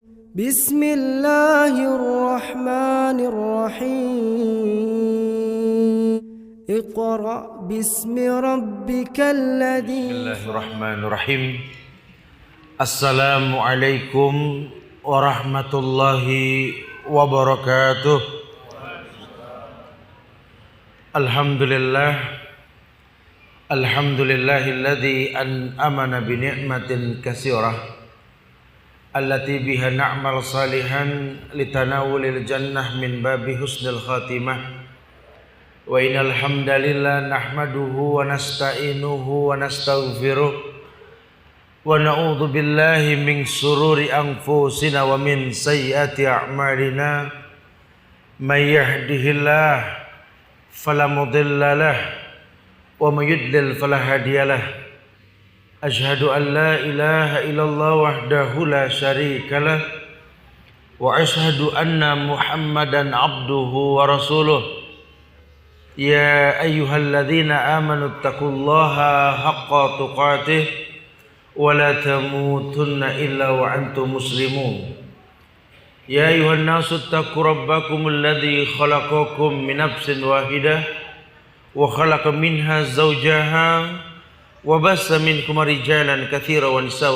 Bismillahirrahmanirrahim. Iqra bismi rabbikal ladzi. Bismillahirrahmanirrahim. Assalamualaikum warahmatullahi wabarakatuh. Alhamdulillahilladzi an'amana bi ni'matin katsirah allati biha na'mal salihan litanawulil jannah min babi husnil khatimah. Wa innal hamdalillah nahmaduhu wa nasta'inuhu wa nastaghfiruh wa na'udzu billahi min sururi anfusina wa min sayyiati a'malina. May yahdihillah fala mudilla lahu wa may yudlil fala hadiyalah. Asyhadu an la ilaha illallah wahdahu la syarikalah wa asyhadu anna Muhammadan abduhu wa rasuluh. Ya ayyuhalladzina amanu taqullaha haqqa tuqatih wa la tamutunna illa wa antum muslimun. Ya ayyuhan nasu taqu rabbakumul ladzi khalaqakum min nafsin wahidah wa khalaqa minha zawjaha wa bassa minkum rijalan katsiran wa nisaa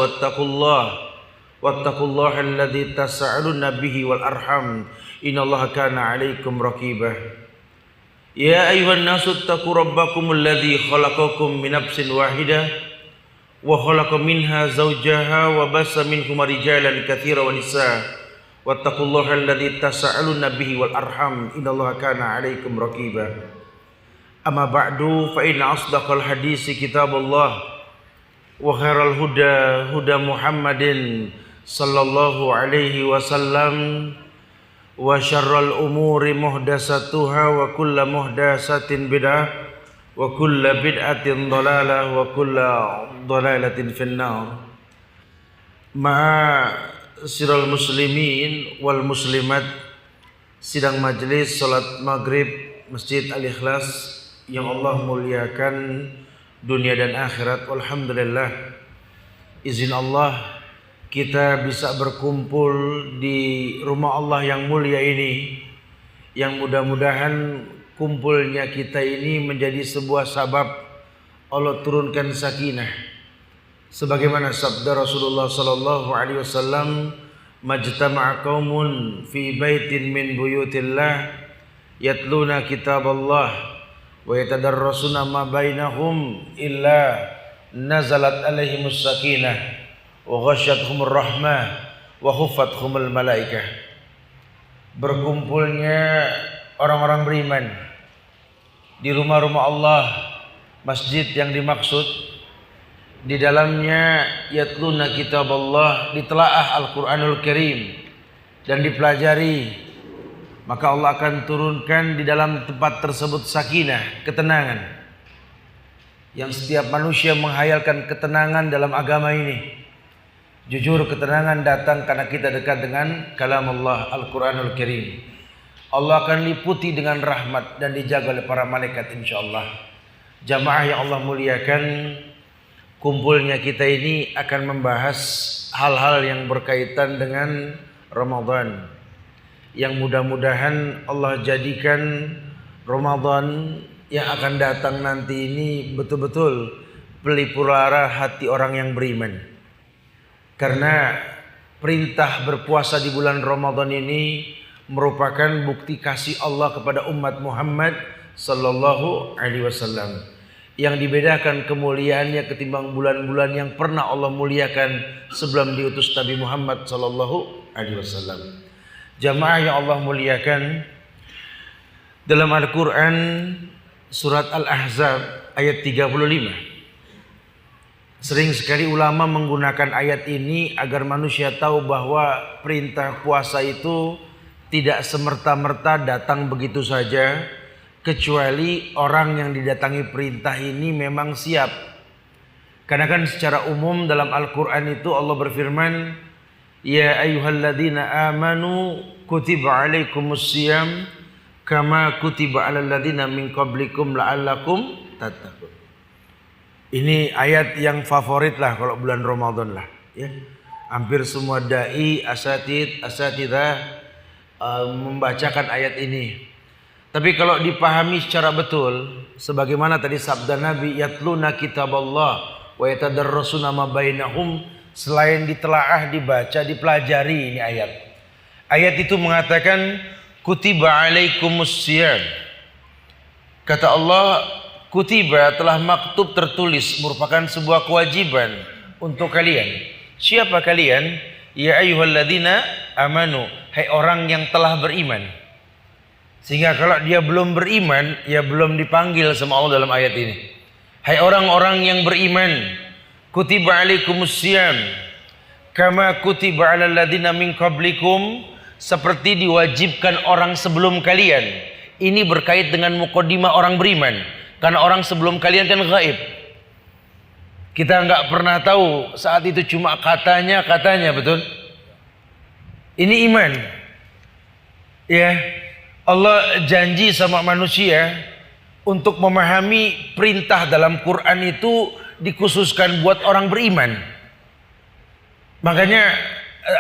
wattaqullaha alladzi tasaaluna bihi wal arham innallaha kana 'alaikum raqibah. Ya ayyuhan nasu taqu rabbakumul ladzi khalaqakum min nafsin wahidah wa khalaqa minha zawjaha wa bassa minkum rijalan katsiran wa nisaa wattaqullaha alladzi tasaaluna bihi wal arham innallaha kana 'alaikum raqibah. Amma ba'du fa inna asdaqal hadisi kitabullah wa khairal huda huda Muhammadin sallallahu alaihi wasallam wa syarral umuri muhdatsatuha wa kullu muhdatsatin bid'ah wa kullu bid'atin dhalalah wa kullu dhalalatin finnar. Ma'asyiral muslimin wal muslimat, sidang majelis salat maghrib Masjid Al-Ikhlas yang Allah muliakan dunia dan akhirat. Alhamdulillah, izin Allah kita bisa berkumpul di rumah Allah yang mulia ini, yang mudah-mudahan kumpulnya kita ini menjadi sebuah sabab Allah turunkan sakinah, sebagaimana sabda Rasulullah sallallahu alaihi wasallam, majtama'a qaumun fi baitin min buyutillah yatluna kitaballah wa yatadarrasuna ma bainahum illa nazalat alaihimus sakinah wa ghasyatuhumur rahmah wa khuffathumul malaikah. Berkumpulnya orang-orang beriman di rumah-rumah Allah, masjid yang dimaksud di dalamnya yatluna kitaballah, ditelaah Al-Qur'anul Karim dan dipelajari, maka Allah akan turunkan di dalam tempat tersebut sakinah, ketenangan. Yang setiap manusia menghayalkan ketenangan dalam agama ini. Jujur, ketenangan datang karena kita dekat dengan kalam Allah Al-Quranul Karim. Allah akan liputi dengan rahmat dan dijaga oleh para malaikat insyaallah. Jamaah yang Allah muliakan, kumpulnya kita ini akan membahas hal-hal yang berkaitan dengan Ramadan, yang mudah-mudahan Allah jadikan Ramadan yang akan datang nanti ini betul-betul pelipur lara hati orang yang beriman. Karena perintah berpuasa di bulan Ramadan ini merupakan bukti kasih Allah kepada umat Muhammad sallallahu alaihi wasallam, yang dibedakan kemuliaannya ketimbang bulan-bulan yang pernah Allah muliakan sebelum diutus Nabi Muhammad sallallahu alaihi wasallam. Jamaah yang Allah muliakan, dalam Al-Quran surat Al-Ahzab ayat 35, sering sekali ulama menggunakan ayat ini agar manusia tahu bahwa perintah puasa itu tidak semerta-merta datang begitu saja, kecuali orang yang didatangi perintah ini memang siap. Karena kan secara umum dalam Al-Quran itu Allah berfirman, ya ayyuhalladzina amanu kutiba alaikumus siyam kama kutiba alal ladzina min qablikum la'allakum tattaqun. Ini ayat yang favorit lah kalau bulan Ramadan lah, ya. Hampir semua dai, asatidzah membacakan ayat ini. Tapi kalau dipahami secara betul, sebagaimana tadi sabda Nabi, yatluna kitaballah wa yatadarrasuna ma bainahum, selain ditelaah, dibaca, dipelajari ini ayat. Ayat itu mengatakan kutiba alaikumus siyam. Kata Allah, kutiba telah maktub tertulis, merupakan sebuah kewajiban untuk kalian. Siapa kalian? Ya ayyuhalladzina amanu, hai orang yang telah beriman. Sehingga kalau dia belum beriman, ya belum dipanggil sama Allah dalam ayat ini. Hai orang-orang yang beriman, kutiba alaikumus siyam kama kutiba alal ladzina min qablikum, seperti diwajibkan orang sebelum kalian. Ini berkait dengan muqaddimah orang beriman, karena orang sebelum kalian kan gaib. Kita nggak pernah tahu, saat itu cuma katanya, betul? Ini iman. Ya, Allah janji sama manusia untuk memahami perintah dalam Quran itu dikhususkan buat orang beriman. Makanya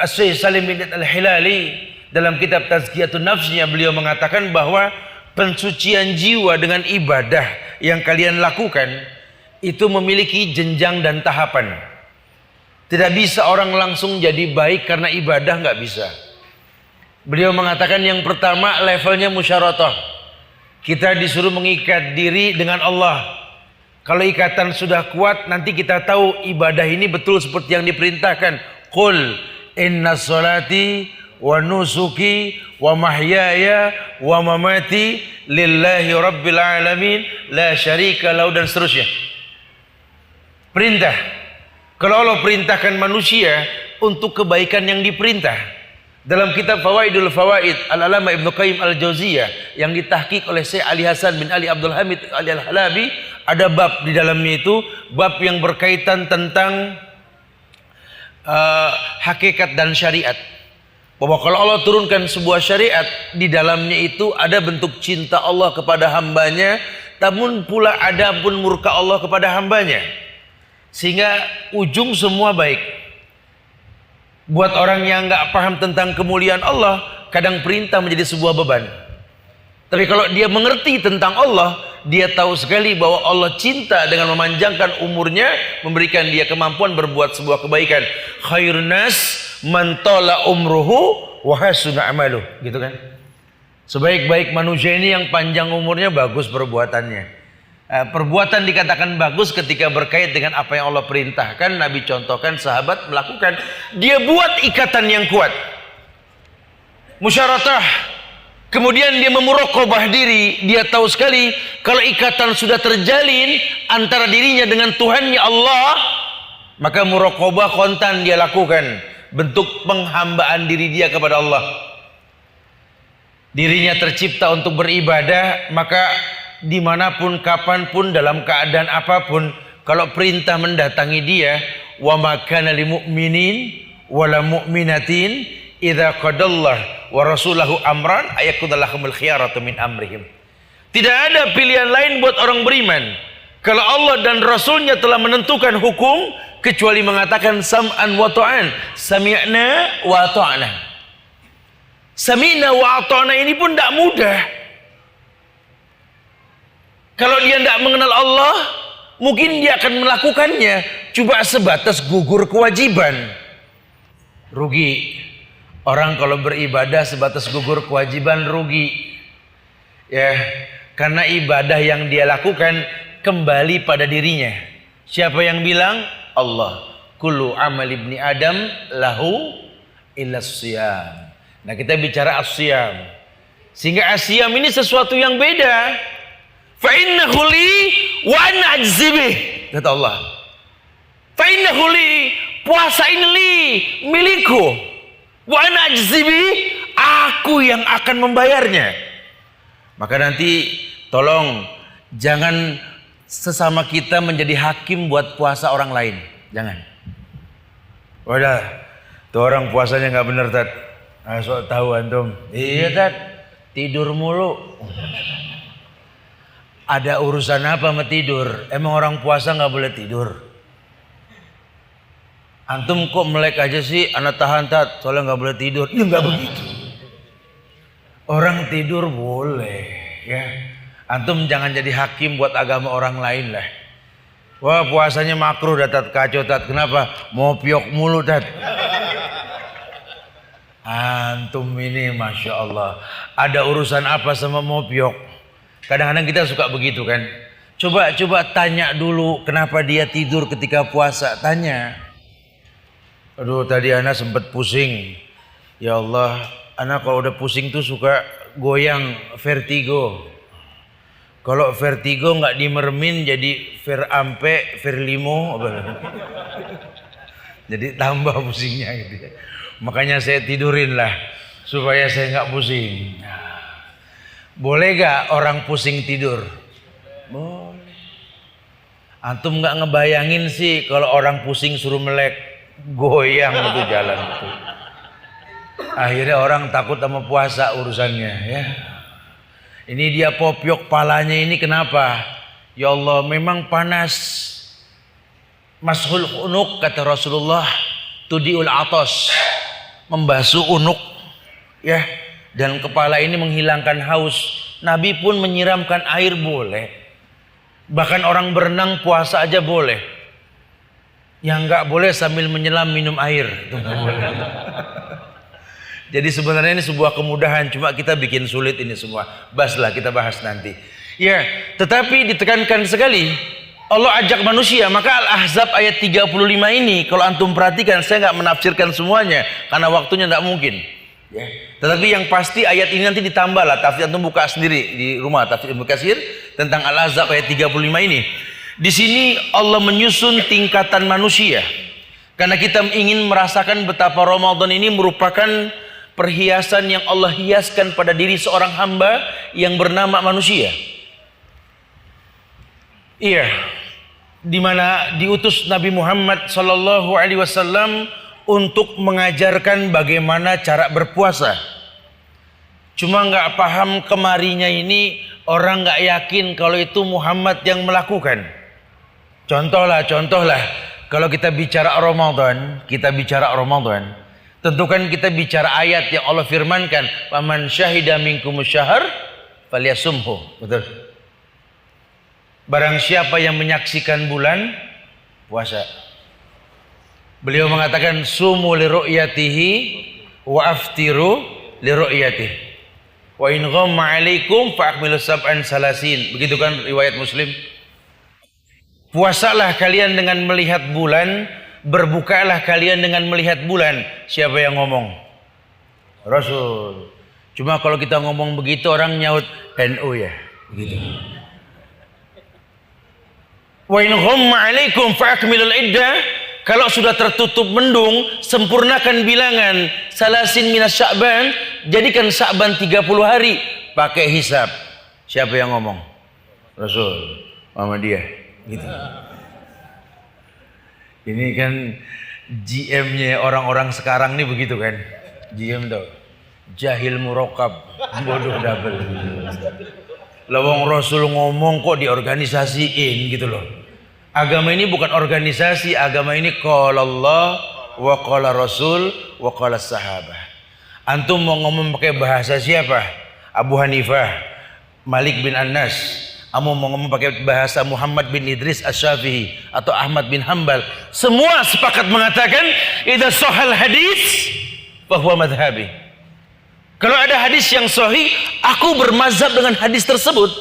Syekh Salim bin Al-Hilali dalam kitab Tazkiyatun Nafsnya beliau mengatakan bahwa pensucian jiwa dengan ibadah yang kalian lakukan itu memiliki jenjang dan tahapan. Tidak bisa orang langsung jadi baik karena ibadah, nggak bisa. Beliau mengatakan yang pertama levelnya musyaratah. Kita disuruh mengikat diri dengan Allah. Kalau ikatan sudah kuat, nanti kita tahu ibadah ini betul seperti yang diperintahkan. Qul inna sholati wa nusuki wa mahyaya wa mamati lillahi rabbil alamin la syarika lahu, dan seterusnya. Perintah. Kalau Allah perintahkan manusia untuk kebaikan yang diperintah. Dalam kitab Fawaidul Fawaid Al-Alama Ibnu Qayyim Al-Jauziyah yang ditahqiq oleh Syekh Ali Hasan bin Ali Abdul Hamid Ali Al-Halabi, ada bab di dalamnya itu, bab yang berkaitan tentang hakikat dan syariat. Bahwa kalau Allah turunkan sebuah syariat, di dalamnya itu ada bentuk cinta Allah kepada hambanya, namun pula ada pun murka Allah kepada hambanya. Sehingga ujung semua baik. Buat orang yang nggak paham tentang kemuliaan Allah, kadang perintah menjadi sebuah beban. Tapi kalau dia mengerti tentang Allah, dia tahu sekali bahwa Allah cinta dengan memanjangkan umurnya, memberikan dia kemampuan berbuat sebuah kebaikan. Khairun nas man tala umruhu wa hasuna amaluh, gitu kan? Sebaik-baik manusia ini yang panjang umurnya, bagus perbuatannya. Perbuatan dikatakan bagus ketika berkait dengan apa yang Allah perintahkan, Nabi contohkan, sahabat melakukan. Dia buat ikatan yang kuat, musyaratah. Kemudian dia memuraqabah diri. Dia tahu sekali kalau ikatan sudah terjalin antara dirinya dengan Tuhannya Allah, maka muraqabah kontan dia lakukan, bentuk penghambaan diri dia kepada Allah. Dirinya tercipta untuk beribadah, maka dimanapun, kapanpun, dalam keadaan apapun, kalau perintah mendatangi dia, wa ma kana lil mu'minin wala mu'minatin idza qadallahu wa rasulahu amran ayakunallahumul khiyaratu min amrihim. Tidak ada pilihan lain buat orang beriman kalau Allah dan Rasulnya telah menentukan hukum, kecuali mengatakan sam'an wa ta'an, sami'na wa ta'na. Sami'na wa ta'na ini pun tidak mudah. Kalau dia tidak mengenal Allah, mungkin dia akan melakukannya cuma sebatas gugur kewajiban. Rugi. Orang kalau beribadah sebatas gugur kewajiban, rugi. Ya, karena ibadah yang dia lakukan kembali pada dirinya. Siapa yang bilang? Allah. Kullu amal ibni Adam lahu illa siyam. Nah, kita bicara as-siyam. Sehingga as-siyam ini sesuatu yang beda. Fa innahu li wa ana ajzi bih, kata Allah. Fa innahu li, puasa ini li, milikku. Wa ana ajzi bih, aku yang akan membayarnya. Maka nanti tolong jangan sesama kita menjadi hakim buat puasa orang lain. Jangan. Wadah, tuh orang puasanya nggak bener, Tat. Sok tahu antum. Iya, Tat. Tidur mulu. Ada urusan apa sama tidur? Emang orang puasa nggak boleh tidur? Antum kok melek aja sih, anak tahan tat, soalnya nggak boleh tidur. Ya nggak begitu. Orang tidur boleh, ya. Antum jangan jadi hakim buat agama orang lain lah. Wah puasanya makruh tat, kacau tat. Kenapa? Mau piok mulu tat. Antum ini Masya Allah, ada urusan apa sama mau piok? Kadang-kadang kita suka begitu kan. Coba tanya dulu kenapa dia tidur ketika puasa. Tanya. Aduh tadi anak sempat pusing. Ya Allah, anak kalau udah pusing tuh suka goyang, vertigo. Kalau vertigo nggak dimermin jadi verampe, verlimo. Jadi tambah pusingnya gitu ya. Makanya saya tidurin lah supaya saya nggak pusing. Boleh gak orang pusing tidur? Boleh. Antum nggak ngebayangin sih kalau orang pusing suruh melek. Goyang itu jalan itu. Akhirnya orang takut sama puasa urusannya ya. Ini dia popiok palanya ini kenapa? Ya Allah memang panas. Mashul unuk kata Rasulullah, tudiul atos, membasuh unuk ya, dan kepala ini menghilangkan haus. Nabi pun menyiramkan air boleh. Bahkan orang berenang puasa aja boleh. Yang nggak boleh sambil menyelam minum air. Itu nggak boleh. Jadi sebenarnya ini sebuah kemudahan, cuma kita bikin sulit ini semua. Baslah kita bahas nanti. Ya, tetapi ditekankan sekali Allah ajak manusia. Maka Al-Ahzab ayat 35 ini kalau antum perhatikan, saya nggak menafsirkan semuanya karena waktunya nggak mungkin. Ya. Tetapi yang pasti ayat ini nanti ditambah lah. Tafsir antum buka sendiri di rumah tafsir Ibnu Katsir tentang Al-Ahzab ayat 35 ini. Di sini Allah menyusun tingkatan manusia. Karena kita ingin merasakan betapa Ramadan ini merupakan perhiasan yang Allah hiaskan pada diri seorang hamba yang bernama manusia. Iya. Di mana diutus Nabi Muhammad sallallahu alaihi wasallam untuk mengajarkan bagaimana cara berpuasa. Cuma nggak paham kemarinya ini orang nggak yakin kalau itu Muhammad yang melakukan. Contohlah, kalau kita bicara Ramadan, tentu kan kita bicara ayat yang Allah firmankan, "Faman syahida minkumus syahr falyasumhu." Betul. Barang siapa yang menyaksikan bulan, puasa. Beliau mengatakan, "Sumu li ru'yatihi wa aftiru li ru'yatihi. Wa in ghamma 'alaikum fa akmilu sab'an salasin." Begitu kan riwayat Muslim. Puasalah kalian dengan melihat bulan, berbukalah kalian dengan melihat bulan. Siapa yang ngomong? Rasul. Cuma kalau kita ngomong begitu orang nyaut NU ya, begitu. Wa in ghamma 'alaikum fa akmilul iddah. Kalau sudah tertutup mendung, sempurnakan bilangan. Salasin minas Sya'ban, jadikan Sya'ban 30 hari pakai hisab. Siapa yang ngomong? Rasul. Muhammadiyah. Gitu. Ini kan GM-nya orang-orang sekarang nih begitu kan. GM tuh jahil murokab, bodoh double. Lawang Rasul ngomong kok diorganisasiin gitu loh. Agama ini bukan organisasi, agama ini qala Allah wa qala Rasul wa qala sahabah. Antum mau ngomong pakai bahasa siapa? Abu Hanifah, Malik bin Anas. Kamu mau ngomong pakai bahasa Muhammad bin Idris Asy-Syafi'i atau Ahmad bin Hanbal, semua sepakat mengatakan idza shahal hadis fa huwa madhhabi. Kalau ada hadis yang sahih, aku bermazhab dengan hadis tersebut.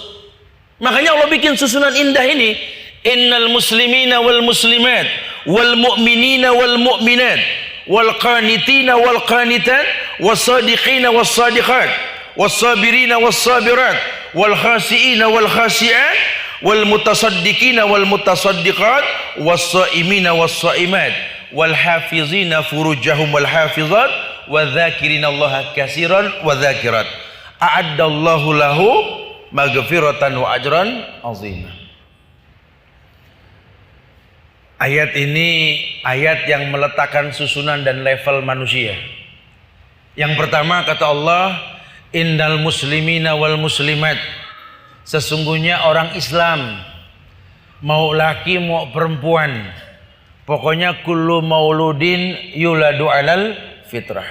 Makanya Allah bikin susunan indah ini. Innal muslimina wal muslimat wal mu'minina wal mu'minat wal qanitina wal qanitat was sadiqina was sadiqat was sabirina was sabirat wal khasiina wal khasiat wal mutasaddiqina wal mutasaddiqat was shaimina was shaimat wal hafizina furujahum wal hafizat wa dzakirina Allah katsiran wa dzakirat a'addallahu lahu maghfiratan wa ajran azima. Ayat ini ayat yang meletakkan susunan dan level manusia. Yang pertama kata Allah, innal muslimina wal muslimat, sesungguhnya orang Islam mau laki mau perempuan, Pokoknya kullu mauludin yuladu alal fitrah.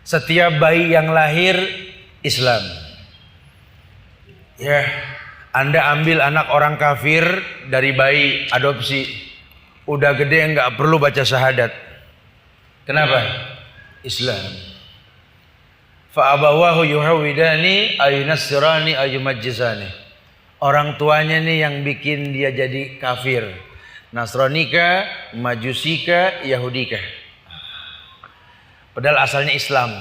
Setiap bayi yang lahir Islam. Ya, Anda ambil anak orang kafir dari bayi adopsi, udah gede nggak perlu baca syahadat. Kenapa? Islam. Fa abawahu yuhawidani ayunassirani ayumajjisani. Orang tuanya nih yang bikin dia jadi kafir. Nasranika, Majusika, Yahudika. Padahal asalnya Islam.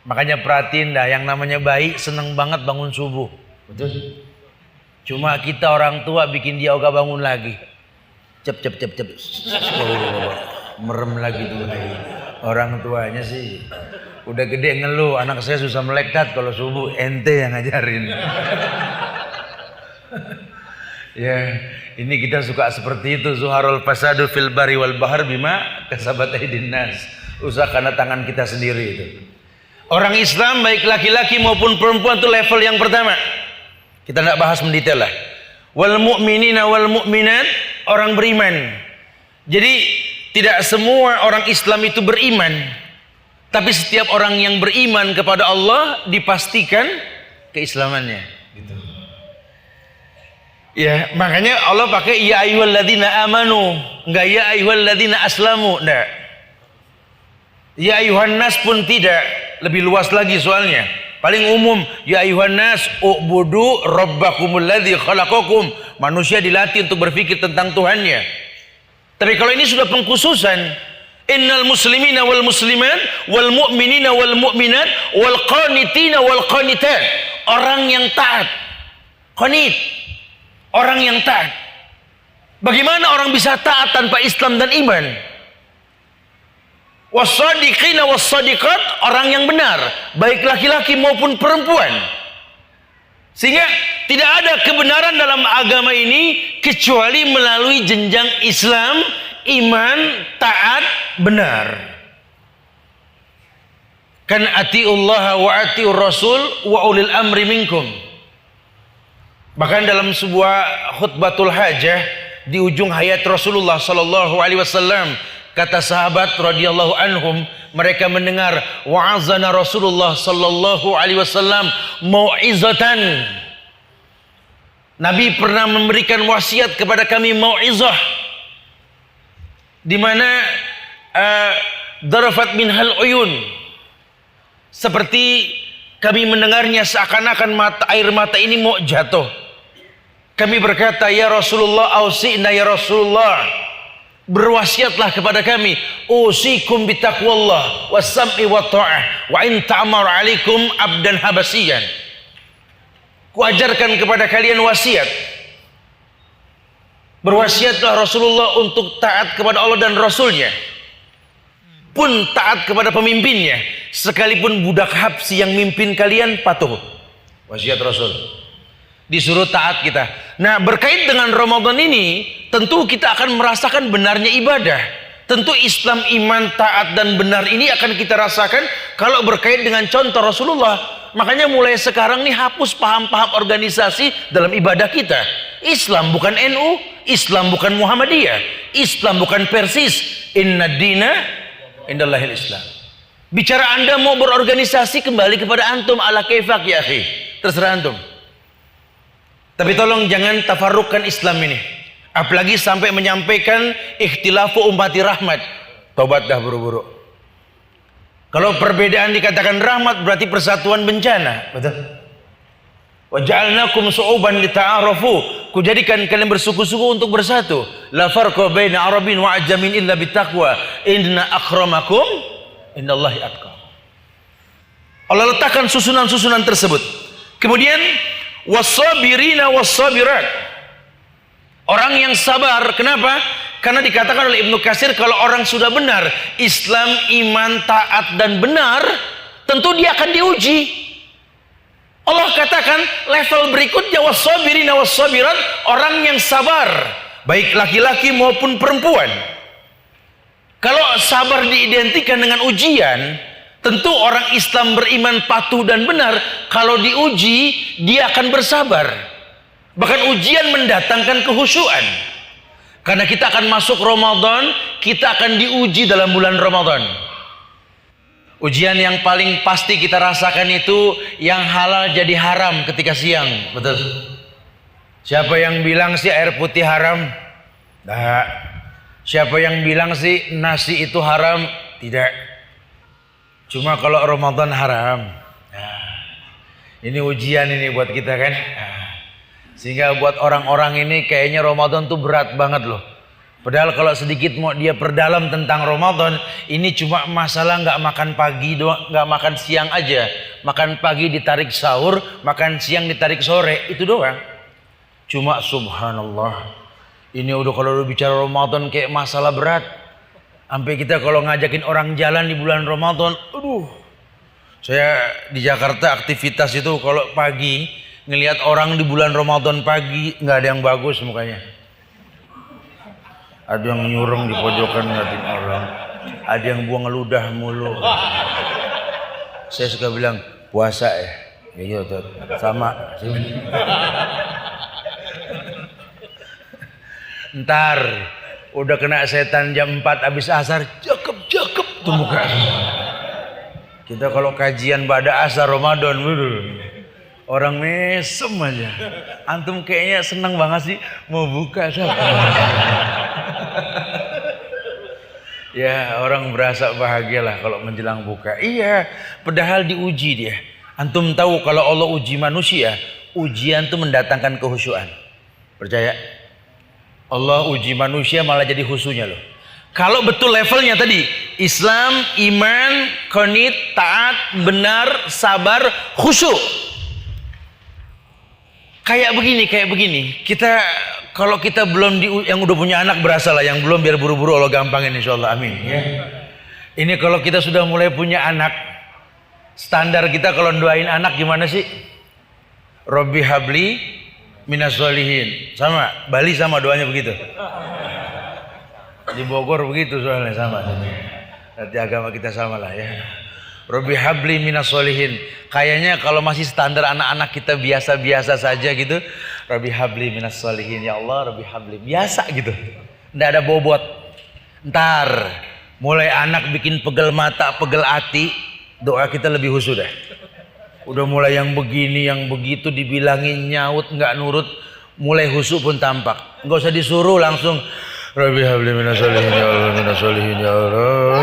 Makanya perhatiin dah, yang namanya bayi seneng banget bangun subuh. Betul? Cuma kita orang tua bikin dia ogah bangun lagi. Cep. Merem lagi tuh bayi. Orang tuanya sih udah gede ngeluh, anak saya susah melek Tat kalau subuh, ente yang ngajarin. Ya, ini kita suka seperti itu. Zuharul fasadu fil bari wal bahar bima kasabat aydin nas. Usaha karena tangan kita sendiri itu. Orang Islam baik laki-laki maupun perempuan itu level yang pertama. Kita tidak bahas mendetail lah. Wal mu'minina wal mu'minat, orang beriman. Jadi tidak semua orang Islam itu beriman, tapi setiap orang yang beriman kepada Allah dipastikan keislamannya. Gitu. Ya, makanya Allah pakai ya ayyuhalladzina amanu, enggak ya ayyuhalladzina aslamu, enggak. Ya ayyuhan nas pun tidak, lebih luas lagi soalnya. Paling umum, ya ayyuhan nas u'budu rabbakumul ladzi khalaqakum. Manusia dilatih untuk berpikir tentang Tuhannya. Tapi kalau ini sudah pengkhususan, innal muslimina wal muslimat wal mu'minina wal mu'minat wal qanitina wal qanitat. Orang yang taat. Qanit. Orang yang taat. Bagaimana orang bisa taat tanpa Islam dan iman? Wassadiqina wassadiqat, orang yang benar, baik laki-laki maupun perempuan. Sehingga tidak ada kebenaran dalam agama ini kecuali melalui jenjang Islam, iman, taat, benar. Kan atiullaha wa atiur rasul wa ulil amri minkum. Bahkan dalam sebuah khutbatul hajah di ujung hayat Rasulullah sallallahu alaihi wasallam, kata sahabat radhiyallahu anhum, mereka mendengar wa'azana Rasulullah sallallahu alaihi wasallam mau'izatan. Nabi pernah memberikan wasiat kepada kami mau'izah, di mana darafat minhal uyun, seperti kami mendengarnya seakan-akan air mata ini mau jatuh. Kami berkata, ya Rasulullah, ausi'na ya Rasulullah, berwasiatlah kepada kami, usikum bitaqwallah wassam'i wa ta'ah wa in ta'amar alaikum abdan habasiyan. Kuajarkan kepada kalian wasiat. Berwasiatlah Rasulullah untuk taat kepada Allah dan Rasulnya, pun taat kepada pemimpinnya, sekalipun budak Habsi yang mimpin kalian patuh. Wasiat Rasul. Disuruh taat kita. Nah, berkait dengan Ramadan ini, tentu kita akan merasakan benarnya ibadah. Tentu Islam, iman, taat dan benar ini akan kita rasakan kalau berkait dengan contoh Rasulullah. Makanya mulai sekarang nih hapus paham-paham organisasi dalam ibadah kita. Islam bukan NU, Islam bukan Muhammadiyah, Islam bukan Persis. Inna dina indallahil Islam. Bicara Anda mau berorganisasi, kembali kepada antum, ala kaifak ya akhi. Terserah antum. Tapi tolong jangan tafarruqkan Islam ini. Apalagi sampai menyampaikan ikhtilafu ummati rahmat. Tobat dah buru-buru. Kalau perbedaan dikatakan rahmat, berarti persatuan bencana. Betul? Wa ja'alnakum su'uban lita'arafu. Kujadikan kalian bersuku-suku untuk bersatu. La farqa baina arabin wa ajamin illa bittaqwa. Inna akramakum indallahi atqakum. Allah letakkan susunan-susunan tersebut. Kemudian wassabirina wassabirat, orang yang sabar. Kenapa? Karena dikatakan oleh Ibnu Katsir, kalau orang sudah benar Islam, iman, taat dan benar, tentu dia akan diuji. Allah katakan level berikutnya wassabirina wassabirat, orang yang sabar, baik laki-laki maupun perempuan. Kalau sabar diidentikan dengan ujian, tentu orang Islam beriman, patuh dan benar, kalau diuji dia akan bersabar. Bahkan ujian mendatangkan kehusyuan. Karena kita akan masuk Ramadan, kita akan diuji dalam bulan Ramadan. Ujian yang paling pasti kita rasakan itu yang halal jadi haram ketika siang, betul? Siapa yang bilang sih air putih haram? Tidak. Siapa yang bilang sih nasi itu haram? Tidak. Cuma kalau Ramadan haram. Nah, ini ujian ini buat kita kan. Nah, sehingga buat orang-orang ini kayaknya Ramadan tuh berat banget loh. Padahal kalau sedikit mau dia perdalam tentang Ramadan, ini cuma masalah nggak makan pagi doang, nggak makan siang aja. Makan pagi ditarik sahur, makan siang ditarik sore, itu doang. Cuma subhanallah, ini udah kalau udah bicara Ramadan kayak masalah berat. Sampai kita kalau ngajakin orang jalan di bulan Ramadan, aduh. Saya di Jakarta aktivitas itu kalau pagi ngelihat orang di bulan Ramadan pagi nggak ada yang bagus mukanya. Ada yang nyurung di pojokan ngeliatin orang, ada yang buang ludah mulu. Saya suka bilang puasa ya, iya tuh sama. Ntar udah kena setan jam 4 habis asar, cakep tuh muka. Kita kalau kajian pada asar Ramadan, orang mesem aja. Antum kayaknya senang banget sih mau buka siapa? Ya orang berasa bahagia lah kalau menjelang buka. Iya, padahal diuji dia. Antum tahu kalau Allah uji manusia, ujian itu mendatangkan kehusyuan. Percaya? Allah uji manusia malah jadi khusyunya loh. Kalau betul levelnya tadi, Islam, iman, qanit, taat, benar, sabar, khusyuk. Kayak begini. Kita kalau kita belum yang udah punya anak berasa lah, yang belum biar buru-buru Allah gampangin insyaallah, amin ya. Ini kalau kita sudah mulai punya anak, standar kita kalau doain anak gimana sih? Robbi habli minas sholihin. Sama, Bali sama doanya begitu. Di Bogor begitu soalnya sama. Nanti agama kita sama lah ya. Robbi habli minas sholihin. Kayaknya kalau masih standar anak-anak kita biasa-biasa saja gitu, Rabbi habli minas sholihin, ya Allah Rabbi habli, biasa gitu, nggak ada bobot. Ntar mulai anak bikin pegel mata, pegel hati, doa kita lebih khusyuk dah. Udah mulai yang begini, yang begitu dibilangin nyaut nggak nurut, mulai khusyuk pun tampak. Nggak usah disuruh, langsung Rabbi habli minas sholihin, ya Allah minas sholihin, ya Allah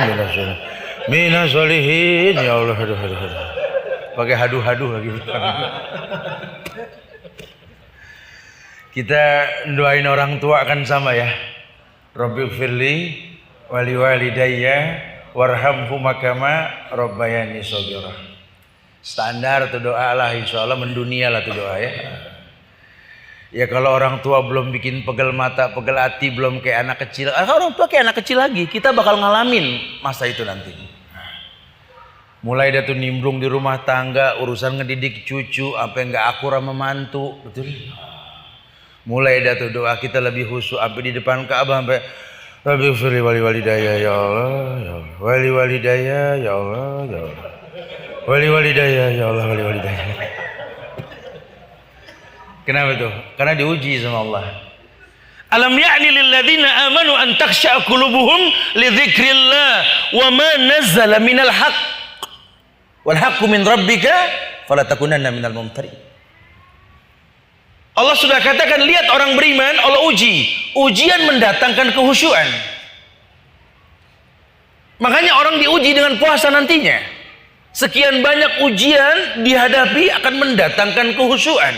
minas sholihin, ya Allah. Aduh. Pakai haduh lagi. Kita doain orang tua kan sama ya. Rabbi firli wali walidayya warhamhuma kama rabbayani shaghira. Standar tuh doa lah, insyaallah mendunia lah tuh doa ya. Ya kalau orang tua belum bikin pegel mata, pegel hati, belum kayak anak kecil. Orang tua kayak anak kecil lagi, kita bakal ngalamin masa itu nanti. Mulai dia tuh nimbrung di rumah tangga, urusan ngedidik cucu, sampai nggak akur sama mantu, betul? Mulai dah tuh doa kita lebih khusyuk, sampai di depan Ka'bah sampai Rabbi firli wali walidayya ya Allah, ya Allah. Wali walidayya ya Allah, ya Allah. Wali walidayya ya Allah, wali walidayya. Kenapa tuh? Karena diuji sama Allah. Alam ya'ni lil ladzina amanu an takhsha'a qulubuhum li dzikrillah wa ma nazzala minal haqq. Wal haqqu min rabbika fala takunanna minal mumtarin. Allah sudah katakan, lihat orang beriman Allah uji. Ujian mendatangkan kehusyuan. Makanya orang diuji dengan puasa nantinya. Sekian banyak ujian dihadapi akan mendatangkan kehusyuan.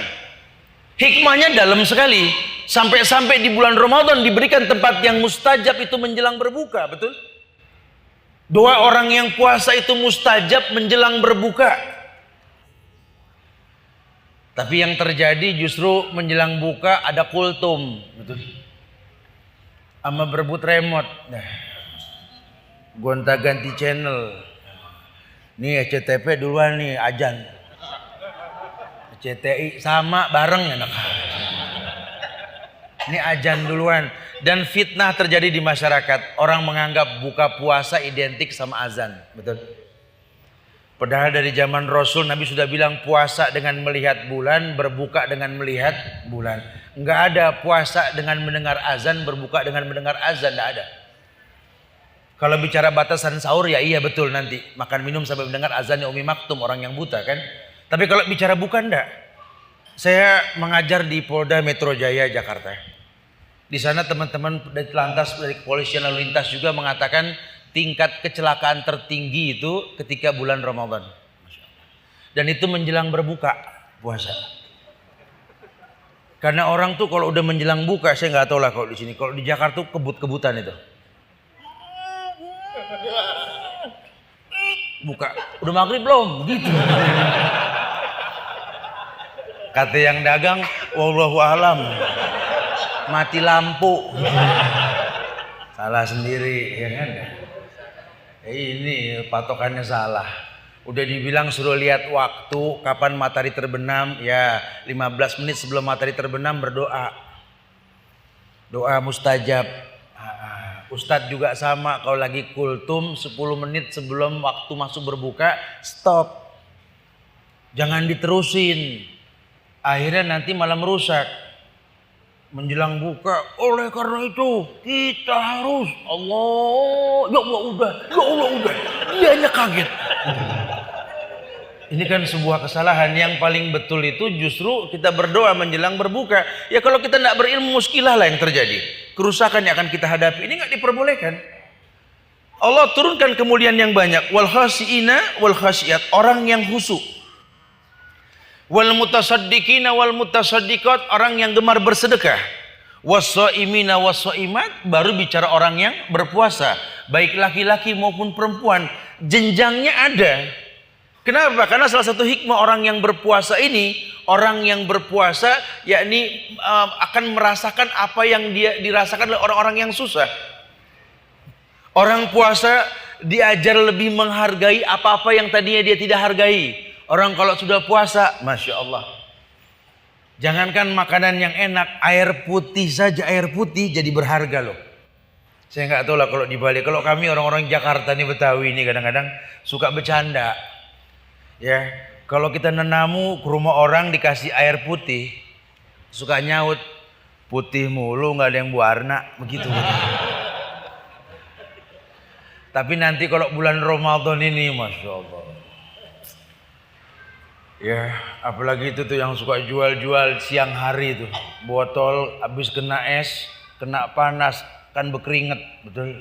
Hikmahnya dalam sekali. Sampai-sampai di bulan Ramadan diberikan tempat yang mustajab itu menjelang berbuka, betul? Doa orang yang puasa itu mustajab menjelang berbuka. Tapi yang terjadi justru menjelang buka ada kultum, betul? Sama berebut remote. Nah, gonta-ganti channel. Nih SCTV duluan nih ajan. CTI sama bareng enak. Ini ajan duluan. Dan fitnah terjadi di masyarakat. Orang menganggap buka puasa identik sama azan, betul? Padahal dari zaman Rasul Nabi sudah bilang puasa dengan melihat bulan, berbuka dengan melihat bulan. Enggak ada puasa dengan mendengar azan, berbuka dengan mendengar azan, enggak ada. Kalau bicara batasan sahur ya iya betul, nanti makan minum sampai mendengar azannya Umi Maktum, orang yang buta kan. Tapi kalau bicara bukan enggak. Saya mengajar di Polda Metro Jaya Jakarta. Di sana teman-teman dari lantas, dari kepolisian lalu lintas juga mengatakan tingkat kecelakaan tertinggi itu ketika bulan Ramadan. Dan itu menjelang berbuka puasa. Karena orang tuh kalau udah menjelang buka, saya nggak tahu lah kalau di sini. Kalau di Jakarta tuh kebut-kebutan itu. Buka, udah maghrib belum? Gitu. Kata yang dagang, wallahu alam, mati lampu. Salah sendiri, ya kan? Ini patokannya salah. Udah dibilang suruh lihat waktu kapan matahari terbenam, ya 15 menit sebelum matahari terbenam berdoa. Doa mustajab. Ustadz juga sama, kalau lagi kultum 10 menit sebelum waktu masuk berbuka, stop. Jangan diterusin. Akhirnya nanti malah merusak. Menjelang buka, oleh karena itu kita harus ya Allah udah, dianya kaget. Ini kan sebuah kesalahan. Yang paling betul itu justru kita berdoa menjelang berbuka. Ya kalau kita tidak berilmu, muskilah lah yang terjadi, kerusakan yang akan kita hadapi. Ini nggak diperbolehkan. Allah turunkan kemuliaan yang banyak. Wal khashiina wal khasyiat, orang yang khusyuk. Wal mutasaddiqina wal mutasaddiqat, orang yang gemar bersedekah. Wassaimina wassaimat, baru bicara orang yang berpuasa, baik laki-laki maupun perempuan. Jenjangnya ada. Kenapa? Karena salah satu hikmah orang yang berpuasa ini, orang yang berpuasa yakni akan merasakan apa yang dia dirasakan oleh orang-orang yang susah. Orang puasa diajar lebih menghargai apa-apa yang tadinya dia tidak hargai. Orang kalau sudah puasa, Masya Allah, jangankan makanan yang enak, air putih saja, air putih jadi berharga loh. Saya nggak tahu lah kalau di Bali. Kalau kami orang-orang Jakarta nih, Betawi ini kadang-kadang suka bercanda. Ya, kalau kita nenamu ke rumah orang dikasih air putih, suka nyaut, putih mulu nggak ada yang berwarna, begitu. Tapi nanti kalau bulan Ramadan ini, Masya Allah. Ya, apalagi itu tuh yang suka jual-jual siang hari itu. Botol habis kena es, kena panas, kan berkeringat, betul.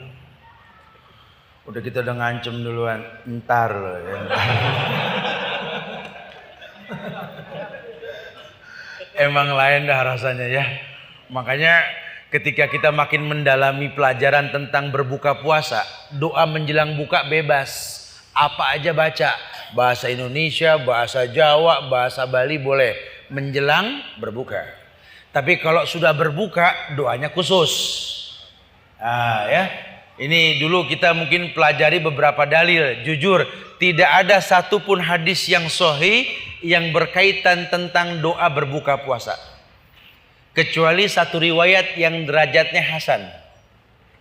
Udah kita udah ngancem duluan, entar loh ya. Emang lain dah rasanya ya. Makanya ketika kita makin mendalami pelajaran tentang berbuka puasa, doa menjelang buka bebas. Apa aja baca, bahasa Indonesia, bahasa Jawa, bahasa Bali boleh menjelang berbuka. Tapi kalau sudah berbuka, doanya khusus. Ya, ini dulu kita mungkin pelajari beberapa dalil. Jujur, tidak ada satupun hadis yang sahih yang berkaitan tentang doa berbuka puasa, kecuali satu riwayat yang derajatnya hasan.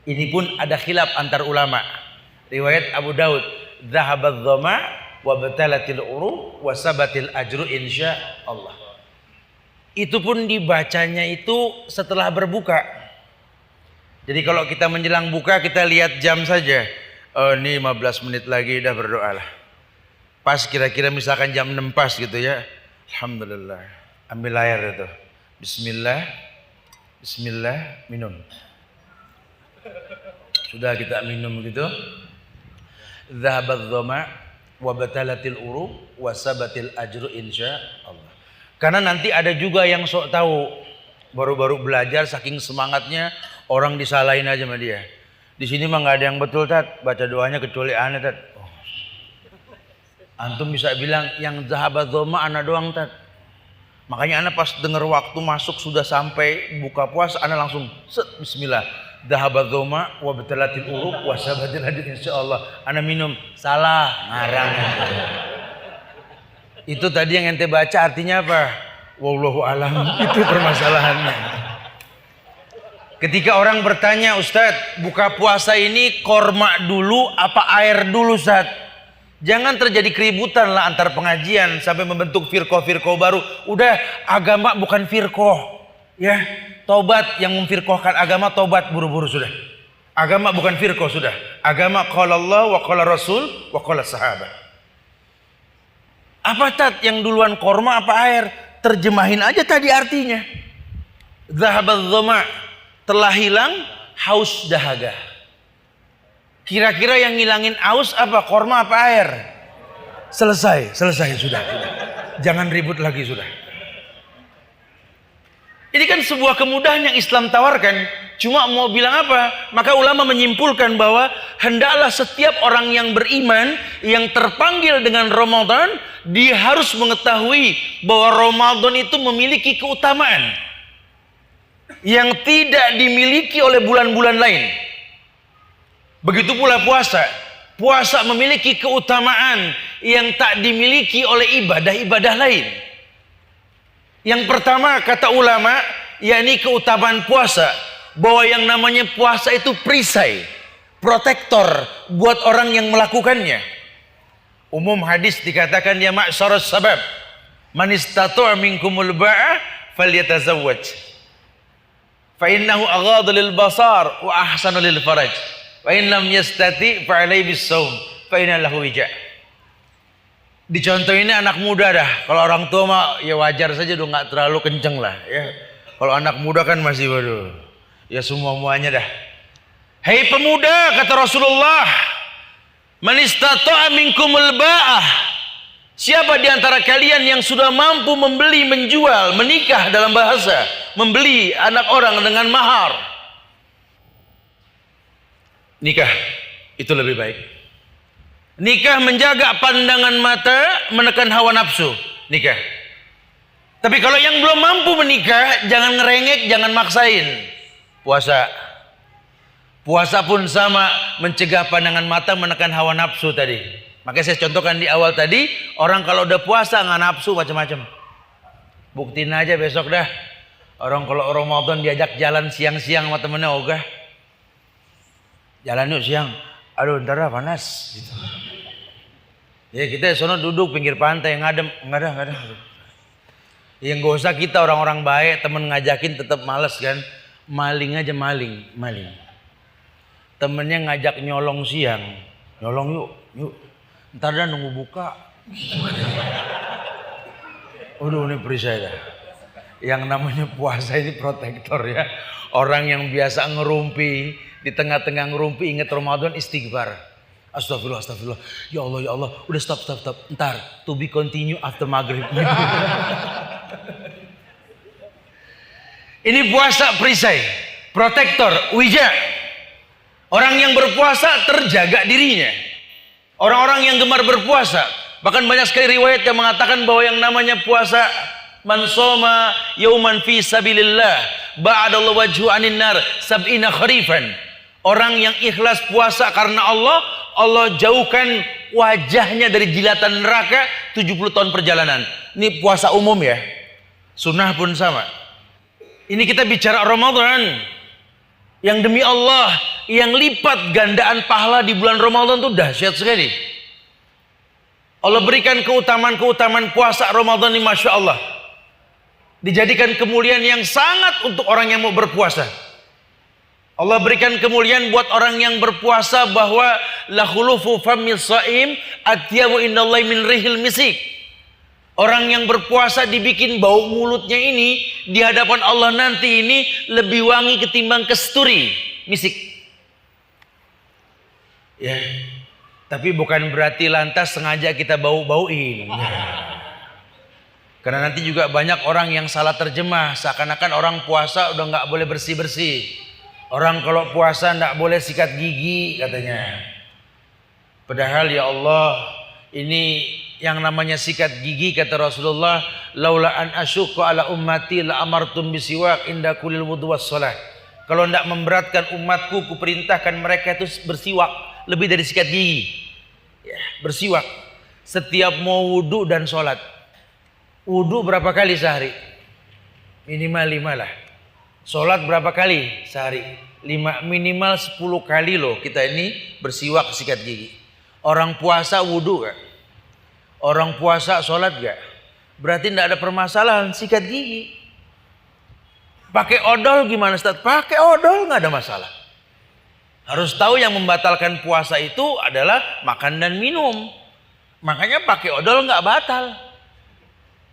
Ini pun ada khilaf antar ulama. Riwayat Abu Daud, "Dhahabadz dhama wa batalatil uruq wa sabatil ajru insya Allah." Itu pun dibacanya itu setelah berbuka. Jadi kalau kita menjelang buka, kita lihat jam saja. Oh, ini 15 menit lagi dah berdoa lah. Pas kira-kira misalkan jam 6 pas gitu ya. Alhamdulillah. Ambil air itu. Bismillah. Bismillah, minum. Sudah kita minum gitu. Dhahabadz dhama wa batalatil uruq wa sabatil ajru insya Allah. Karena nanti ada juga yang sok tahu, baru-baru belajar saking semangatnya orang disalahin aja sama dia. Di sini mah nggak ada yang betul tat, baca doanya kecuali aneh tat. Oh. Antum bisa bilang yang dhahabadz dhama ana doang tat. Makanya ana pas dengar waktu masuk sudah sampai buka puasa, ana langsung set bismillah. Dhahabadz dhama wa batalatil uruq wa sabatil ajru insyaallah. Ana minum, salah ngarang. Itu tadi yang ente baca artinya apa? Wallahu alam. Itu permasalahannya. Ketika orang bertanya, Ustadz, buka puasa ini korma dulu apa air dulu, Ustadz? Jangan terjadi keributan lah antar pengajian sampai membentuk firqah-firqah baru. Udah, agama bukan firqah. Ya, tobat. Yang memfirqahkan agama, tobat buru-buru sudah. Agama bukan firqah sudah. Agama qala Allah wa qala Rasul wa qala sahabat. Apa tat yang duluan korma apa air? Terjemahin aja tadi artinya. Zahabadz dhama, telah hilang haus dahaga. Kira-kira yang ngilangin haus apa? Korma apa air? Selesai sudah. Jangan ribut lagi sudah. Ini kan sebuah kemudahan yang Islam tawarkan. Cuma mau bilang apa? Maka ulama menyimpulkan bahwa hendaklah setiap orang yang beriman yang terpanggil dengan Ramadan, dia harus mengetahui bahwa Ramadan itu memiliki keutamaan yang tidak dimiliki oleh bulan-bulan lain. Begitu pula puasa. Puasa memiliki keutamaan yang tak dimiliki oleh ibadah-ibadah lain. Yang pertama kata ulama, yakni keutamaan puasa, bahwa yang namanya puasa itu perisai, protektor buat orang yang melakukannya. Umum hadis dikatakan ya ma'syaras sabab, man istata'a minkumul ba'a falyatazawwaj. Fa innahu aghadhu lil basar wa ahsanu lil faraj. Wa in lam yastati fa alayhi bis-shaum fa inna lahu wija'. Dicontohin anak muda dah. Kalau orang tua mah ya wajar saja, udah nggak terlalu kenceng lah ya. Kalau anak muda kan masih waduh. Ya semua-muanya dah. Hei pemuda, kata Rasulullah, man istata'a minkumul ba'ah. Siapa di antara kalian yang sudah mampu membeli, menjual, menikah dalam bahasa, membeli anak orang dengan mahar. Nikah itu lebih baik. Nikah menjaga pandangan mata, menekan hawa nafsu. Nikah. Tapi kalau yang belum mampu menikah, jangan ngerengek, jangan maksain. Puasa. Puasa pun sama, mencegah pandangan mata, menekan hawa nafsu tadi. Makanya saya contohkan di awal tadi, orang kalau udah puasa nggak nafsu macam-macam. Buktiin aja besok dah. Orang kalau Ramadan diajak jalan siang-siang sama temennya, ogah. Jalan yuk siang. Aduh ntar dah panas. Gitu. Ya kita sono duduk pinggir pantai ngadem, nggak ada. Yang gak usah kita orang-orang baik, temen ngajakin tetap males kan. Maling aja maling. Temennya ngajak nyolong siang, nyolong yuk. Ntar dah nunggu buka. Udah ini perisai dah. Yang namanya puasa ini protektor ya. Orang yang biasa ngerumpi, di tengah-tengah ngerumpi ingat Ramadan istighfar. Astagfirullah. Ya Allah. Udah stop. Ntar to be continue after maghrib. Ini puasa perisai, protektor, wija. Orang yang berpuasa terjaga dirinya. Orang-orang yang gemar berpuasa, bahkan banyak sekali riwayat yang mengatakan bahwa yang namanya puasa, man shoma yauman fi sabilillah ba'adallahu wajhu anin nar sab'ina kharifan. Orang yang ikhlas puasa karena Allah, Allah jauhkan wajahnya dari jilatan neraka 70 tahun perjalanan. Ini puasa umum ya. Sunnah pun sama. Ini kita bicara Ramadan. Yang demi Allah, yang lipat gandaan pahala di bulan Ramadan itu dahsyat sekali. Allah berikan keutamaan puasa Ramadan ini, Masya Allah. Dijadikan kemuliaan yang sangat untuk orang yang mau berpuasa. Allah berikan kemuliaan buat orang yang berpuasa bahwa la khulufu famil shaim atyabu indallahi min rihil misik. Orang yang berpuasa dibikin bau mulutnya ini di hadapan Allah nanti ini lebih wangi ketimbang kesturi, misik. Ya. Tapi bukan berarti lantas sengaja kita bau-bauin. Ya. Karena nanti juga banyak orang yang salah terjemah, seakan-akan orang puasa udah nggak boleh bersih-bersih. Orang kalau puasa nggak boleh sikat gigi katanya. Padahal ya Allah, ini yang namanya sikat gigi kata Rasulullah, laula an asyqa ala ummati la amartum bisiwak inda kulil wudu was shalah. Kalau tidak memberatkan umatku, kuperintahkan mereka itu bersiwak lebih dari sikat gigi. Ya, bersiwak setiap mau wudu dan sholat. Wudu berapa kali sehari? Minimal 5 lah. Sholat berapa kali sehari? 5, minimal 10 kali loh kita ini bersiwak sikat gigi. Orang puasa wudhu gak? Orang puasa sholat gak? Berarti tidak ada permasalahan sikat gigi. Pakai odol gimana Ustaz? Pakai odol nggak ada masalah. Harus tahu yang membatalkan puasa itu adalah makan dan minum. Makanya pakai odol nggak batal.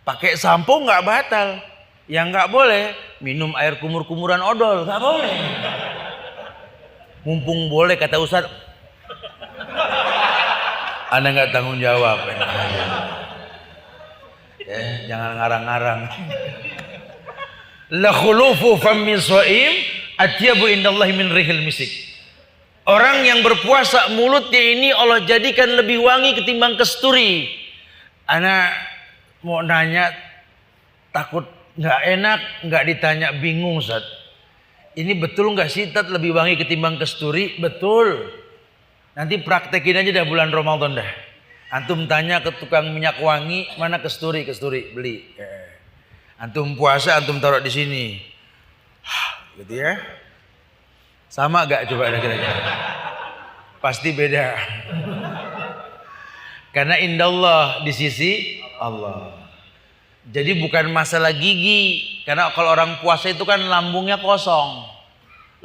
Pakai sampo nggak batal. Yang nggak boleh minum air kumur-kumuran odol, nggak boleh. Mumpung boleh kata Ustaz, Anda nggak tanggung jawab. Enak aja. Ya, jangan ngarang-ngarang. La khulufu fammi shaim atyabu indallahi min rihil misik. Orang yang berpuasa mulutnya ini Allah jadikan lebih wangi ketimbang kesturi. Ana mau nanya, takut nggak enak, nggak ditanya bingung Ustaz. Ini betul nggak sih Tat lebih wangi ketimbang kesturi? Betul. Nanti praktekin aja dah bulan Ramadan dah. Antum tanya ke tukang minyak wangi, mana kesturi beli. Antum puasa, antum taruh di sini, gitu ya. Sama gak coba ada kira-kira? Pasti beda. Karena indallah di sisi Allah. Jadi bukan masalah gigi. Karena kalau orang puasa itu kan lambungnya kosong.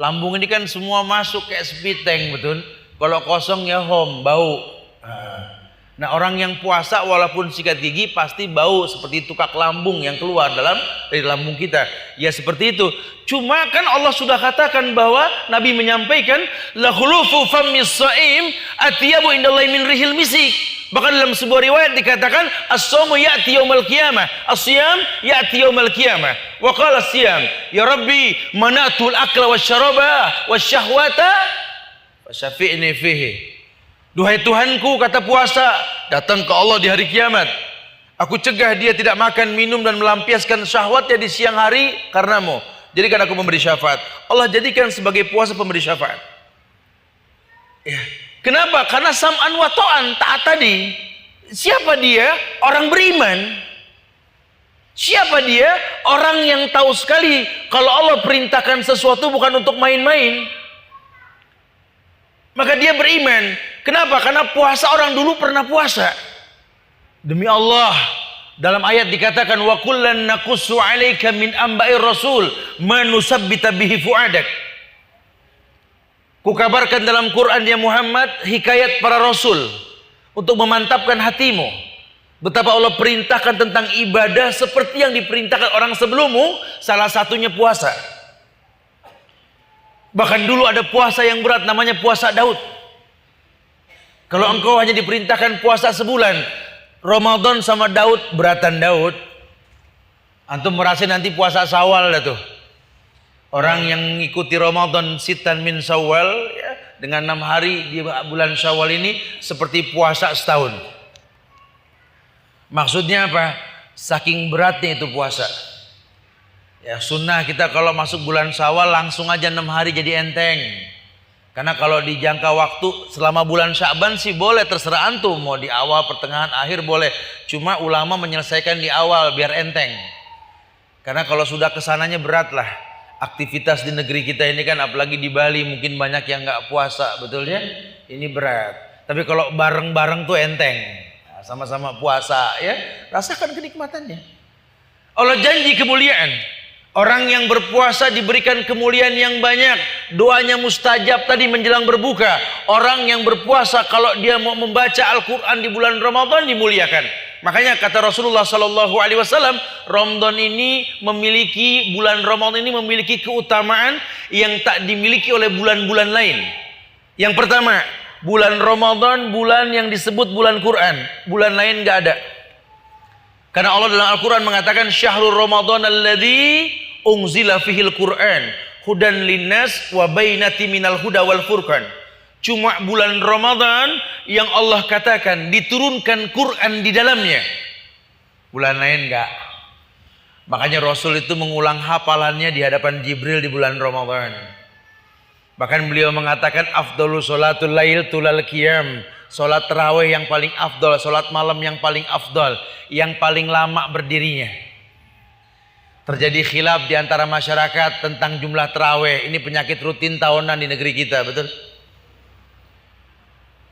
Lambung ini kan semua masuk kayak sepiteng, betul? Kalau kosong ya bau. Nah orang yang puasa walaupun sikat gigi pasti bau seperti tukak lambung yang keluar dari lambung kita. Ya seperti itu. Cuma kan Allah sudah katakan bahwa Nabi menyampaikan la khulufu fammis shaim atyabu indallahi min rihil misik. Bahkan dalam sebuah riwayat dikatakan as-shaumu ya'ti yaumal qiyamah, as-shiyam ya'ti yaumal qiyamah. Wa qala as-shiyam ya rabbi manatul akla wasyaraba wasyahwata fasyafi'ni fihi. Duhai Tuhanku, kata puasa, datang ke Allah di hari kiamat. Aku cegah dia tidak makan, minum dan melampiaskan syahwatnya di siang hari karenamu. Jadikan aku memberi syafaat. Allah jadikan sebagai puasa pemberi syafaat. Ya. Kenapa? Karena sam'an wa ta'an, taat tadi. Siapa dia? Orang beriman. Siapa dia? Orang yang tahu sekali kalau Allah perintahkan sesuatu bukan untuk main-main. Maka dia beriman. Kenapa? Karena puasa orang dulu pernah puasa. Demi Allah, dalam ayat dikatakan wa kullan naqussu 'alaika min amba'ir rasul ma nusabbita bihi fu'adak. Kukabarkan dalam Quran ya Muhammad hikayat para rasul untuk memantapkan hatimu. Betapa Allah perintahkan tentang ibadah seperti yang diperintahkan orang sebelummu, salah satunya puasa. Bahkan dulu ada puasa yang berat namanya puasa Daud. Kalau engkau hanya diperintahkan puasa sebulan, Ramadan sama Daud, beratan Daud. Antum merasa nanti puasa Syawal dah tuh. Orang yang ikuti Ramadan sitan min Syawal ya, dengan 6 hari di bulan Syawal ini seperti puasa setahun. Maksudnya apa? Saking beratnya itu puasa. Ya sunnah kita kalau masuk bulan Syawal langsung aja 6 hari jadi enteng. Karena kalau dijangka waktu selama bulan Sya'ban sih boleh, terserah antum mau di awal, pertengahan, akhir boleh. Cuma ulama menyelesaikan di awal biar enteng. Karena kalau sudah kesananya berat lah. Aktivitas di negeri kita ini kan apalagi di Bali mungkin banyak yang nggak puasa, betul ya? Ini berat. Tapi kalau bareng-bareng tuh enteng. Nah, sama-sama puasa ya, rasakan kenikmatannya. Allah janji kemuliaan. Orang yang berpuasa diberikan kemuliaan yang banyak. Doanya mustajab tadi menjelang berbuka. Orang yang berpuasa kalau dia mau membaca Al-Quran di bulan Ramadan dimuliakan. Makanya kata Rasulullah SAW, Ramadan ini memiliki, bulan Ramadan ini memiliki keutamaan yang tak dimiliki oleh bulan-bulan lain. Yang pertama, bulan Ramadan bulan yang disebut bulan Quran. Bulan lain gak ada. Karena Allah dalam Al-Quran mengatakan Syahrul Ramadan alladzi unzila fihil Quran hudan linnas wa bainati minal huda wal furqan. Cuma bulan Ramadan yang Allah katakan diturunkan Quran di dalamnya. Bulan lain enggak. Makanya Rasul itu mengulang hafalannya di hadapan Jibril di bulan Ramadan. Bahkan beliau mengatakan afdhalu sholatul lail tulal qiyam. Sholat tarawih yang paling afdol, sholat malam yang paling afdol, yang paling lama berdirinya. Terjadi khilaf di antara masyarakat tentang jumlah tarawih. Ini penyakit rutin tahunan di negeri kita, betul?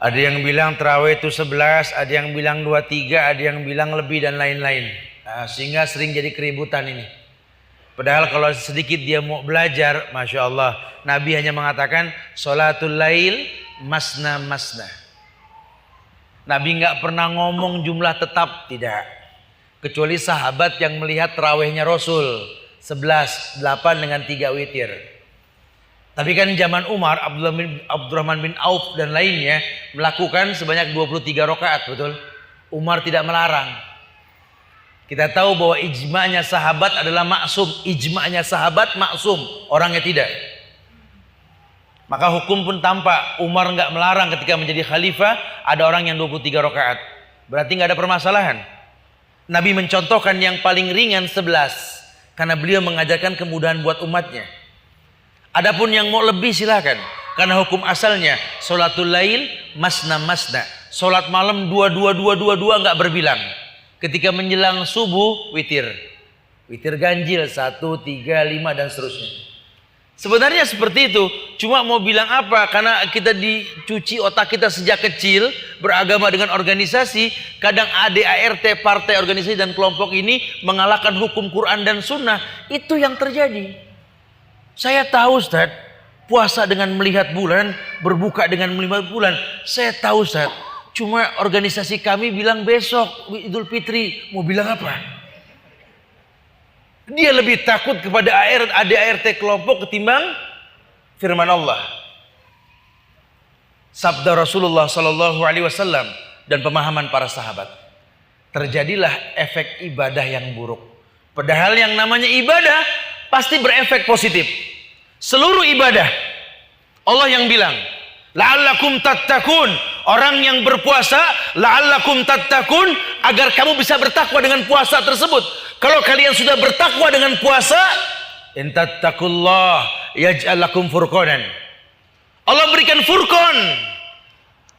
Ada yang bilang tarawih itu 11, ada yang bilang 23, ada yang bilang lebih dan lain-lain. Nah, sehingga sering jadi keributan ini. Padahal kalau sedikit dia mau belajar, Masya Allah, Nabi hanya mengatakan sholatul lail masna masna. Nabi nggak pernah ngomong jumlah tetap, tidak. Kecuali sahabat yang melihat tarawihnya Rasul 11, 8 dengan 3 witir. Tapi kan zaman Umar, Abdurrahman bin Auf dan lainnya melakukan sebanyak 23 rakaat, betul? Umar tidak melarang. Kita tahu bahwa ijma'nya sahabat adalah maksum, ijma'nya sahabat maksum, orangnya tidak. Maka hukum pun tampak, Umar nggak melarang ketika menjadi khalifah ada orang yang 23 rakaat. Berarti nggak ada permasalahan. Nabi mencontohkan yang paling ringan 11 karena beliau mengajarkan kemudahan buat umatnya. Adapun yang mau lebih silakan, karena hukum asalnya sholatul lail masna masna, sholat malam 22 nggak berbilang. Ketika menjelang subuh witir, witir ganjil 1, 3, 5 dan seterusnya. Sebenarnya seperti itu, cuma mau bilang apa? Karena kita dicuci otak kita sejak kecil beragama dengan organisasi, kadang ADART, partai, organisasi dan kelompok ini mengalahkan hukum Quran dan Sunnah. Itu yang terjadi. Saya tahu Ustaz, puasa dengan melihat bulan, berbuka dengan melihat bulan. Saya tahu Ustaz, cuma organisasi kami bilang besok Idul Fitri, mau bilang apa? Dia lebih takut kepada ADART kelompok ketimbang firman Allah. Sabda Rasulullah Sallallahu Alaihi Wasallam dan pemahaman para sahabat. Terjadilah efek ibadah yang buruk. Padahal yang namanya ibadah pasti berefek positif. Seluruh ibadah Allah yang bilang, la'allakum tattaqun. Orang yang berpuasa, la'allakum tattaqun, agar kamu bisa bertakwa dengan puasa tersebut. Kalau kalian sudah bertakwa dengan puasa, in tattaqullah yaj'al lakum furqanan. Allah berikan furqan.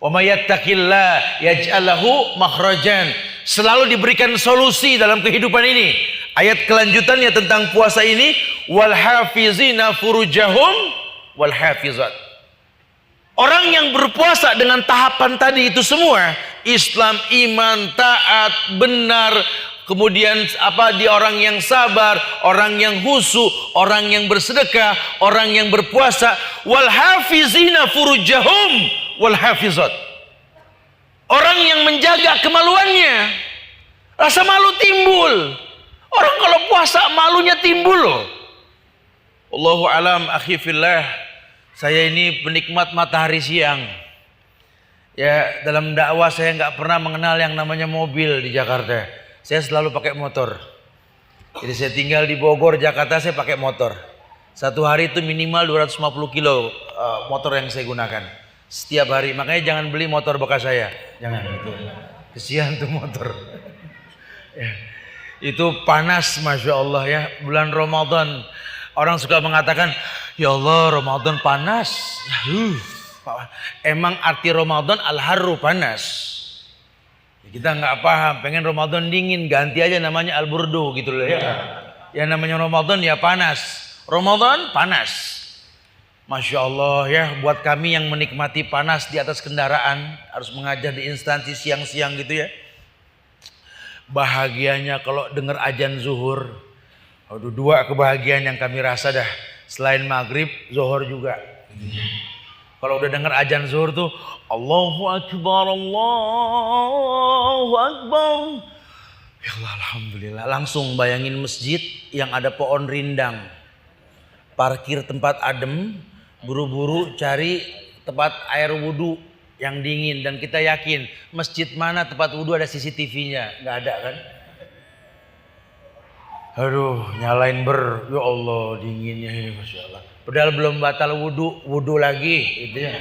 Wa may yattaqillah yaj'al lahu makhrajan. Selalu diberikan solusi dalam kehidupan ini. Ayat kelanjutannya tentang puasa ini, wal hafizina furujahum wal hafizat. Orang yang berpuasa dengan tahapan tadi itu semua, Islam, iman, taat, benar, kemudian dia orang yang sabar, orang yang khusyuk, orang yang bersedekah, orang yang berpuasa, wal hafizina furujahum wal hafizat. Orang yang menjaga kemaluannya. Rasa malu timbul. Orang kalau puasa malunya timbul loh. Allahu alam, akhi fillah. Saya ini penikmat matahari siang. Ya, dalam dakwah saya nggak pernah mengenal yang namanya mobil di Jakarta. Saya selalu pakai motor. Jadi saya tinggal di Bogor, Jakarta, saya pakai motor. Satu hari itu minimal 250 kilo motor yang saya gunakan. Setiap hari. Makanya jangan beli motor bekas saya. Jangan itu. Kesian tuh motor. Ya. Itu panas, Masya Allah ya. Bulan Ramadan. Orang suka mengatakan, ya Allah Ramadan panas. Emang arti Ramadan al-harru panas. Kita nggak paham, pengen Ramadan dingin, ganti aja namanya al-burdu gitu loh ya. Ya namanya Ramadan ya panas. Ramadan panas. Masya Allah ya, buat kami yang menikmati panas di atas kendaraan, harus mengajar di instansi siang-siang gitu ya. Bahagianya kalau dengar azan zuhur. Aduh, dua kebahagiaan yang kami rasa dah. Selain maghrib, zuhur juga. Kalau udah dengar azan zuhur tuh, Allahu Akbar, Allahu Akbar. Ya Allah, Alhamdulillah. Langsung bayangin masjid yang ada pohon rindang. Parkir tempat adem, buru-buru cari tempat air wudhu yang dingin. Dan kita yakin masjid mana tempat wudhu ada CCTV-nya. Nggak ada kan? Aduh, nyalain ya Allah dinginnya ini Masya Allah. Padahal belum batal wudhu lagi gitu ya.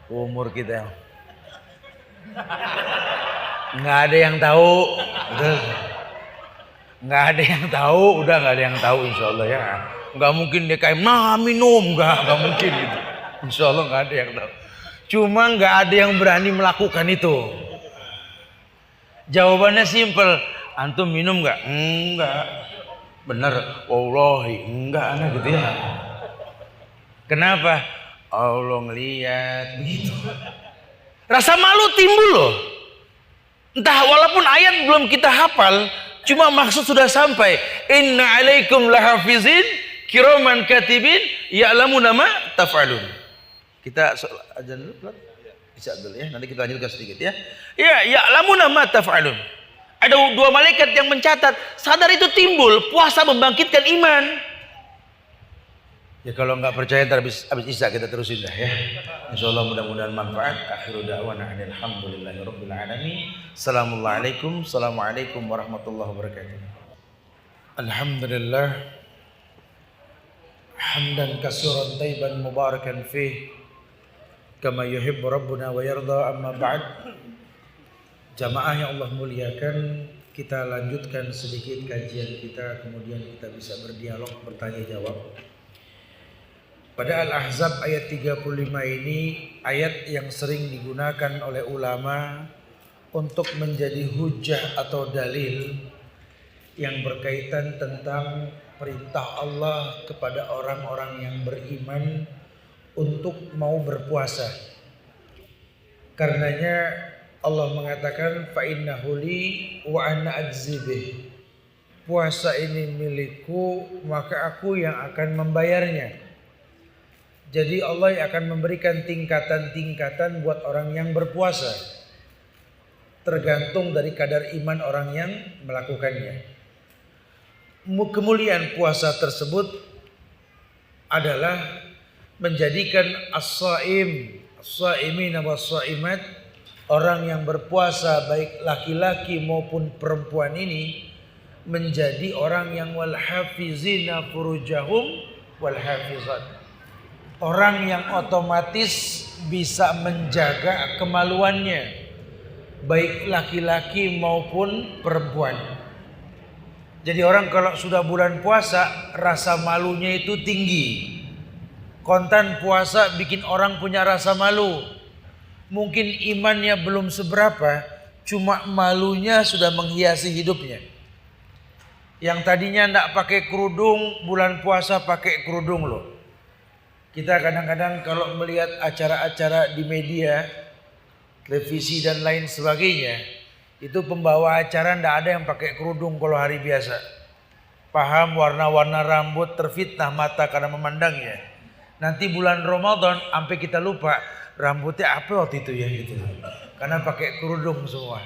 Umur kita nggak ada yang tahu, betul. Nggak ada yang tahu, udah nggak ada yang tahu Insya Allah ya. Nggak mungkin dia kayak minum, nggak mungkin gitu. Insya Allah nggak ada yang tahu. Cuma nggak ada yang berani melakukan itu. Jawabannya simple. Antum minum nggak? Enggak. Bener. Wallahi enggak, gitu ya. Kenapa? Allah ngeliat begitu. Rasa malu timbul loh. Entah walaupun ayat belum kita hafal, cuma maksud sudah sampai. Inna alaikum lahafizin kiraman katibin ya'lamuna ma taf'alun. Kita ajan dulu. Bisa dulu ya, nanti kita lanjutkan sedikit ya. Ya, ya'lamuna ma taf'alun. Ada dua malaikat yang mencatat. Sadar itu timbul, puasa membangkitkan iman. Ya kalau nggak percaya ntar habis isya kita terusin dah ya. Insyaallah mudah-mudahan manfaat. Akhiru da'wana alhamdulillahirabbil alamin. Assalamualaikum warahmatullahi wabarakatuh. Alhamdulillah hamdan katsiran thayyiban mubarakan fih kama yuhibbu rabbuna wa yarda, amma ba'd. Jamaah yang Allah muliakan, kita lanjutkan sedikit kajian kita, kemudian kita bisa berdialog, bertanya jawab. Pada Al-Ahzab ayat 35 ini ayat yang sering digunakan oleh ulama untuk menjadi hujjah atau dalil yang berkaitan tentang perintah Allah kepada orang-orang yang beriman untuk mau berpuasa. Karenanya Allah mengatakan fa innahu li wa ana ajzi bih. Puasa ini milikku, maka aku yang akan membayarnya. Jadi Allah yang akan memberikan tingkatan-tingkatan buat orang yang berpuasa. Tergantung dari kadar iman orang yang melakukannya. Kemuliaan puasa tersebut adalah menjadikan as-shaimina was-shaimat, orang yang berpuasa baik laki-laki maupun perempuan ini menjadi orang yang wal hafizina furujahum wal hafizat. Orang yang otomatis bisa menjaga kemaluannya, baik laki-laki maupun perempuan. Jadi orang kalau sudah bulan puasa, rasa malunya itu tinggi. Konten puasa bikin orang punya rasa malu. Mungkin imannya belum seberapa, cuma malunya sudah menghiasi hidupnya. Yang tadinya tidak pakai kerudung, bulan puasa pakai kerudung loh. Kita kadang-kadang kalau melihat acara-acara di media, televisi dan lain sebagainya, itu pembawa acara tidak ada yang pakai kerudung kalau hari biasa. Paham warna-warna rambut, terfitnah mata karena memandangnya. Nanti bulan Ramadan sampai kita lupa rambutnya apa waktu itu ya gitu. Karena pakai kerudung semua.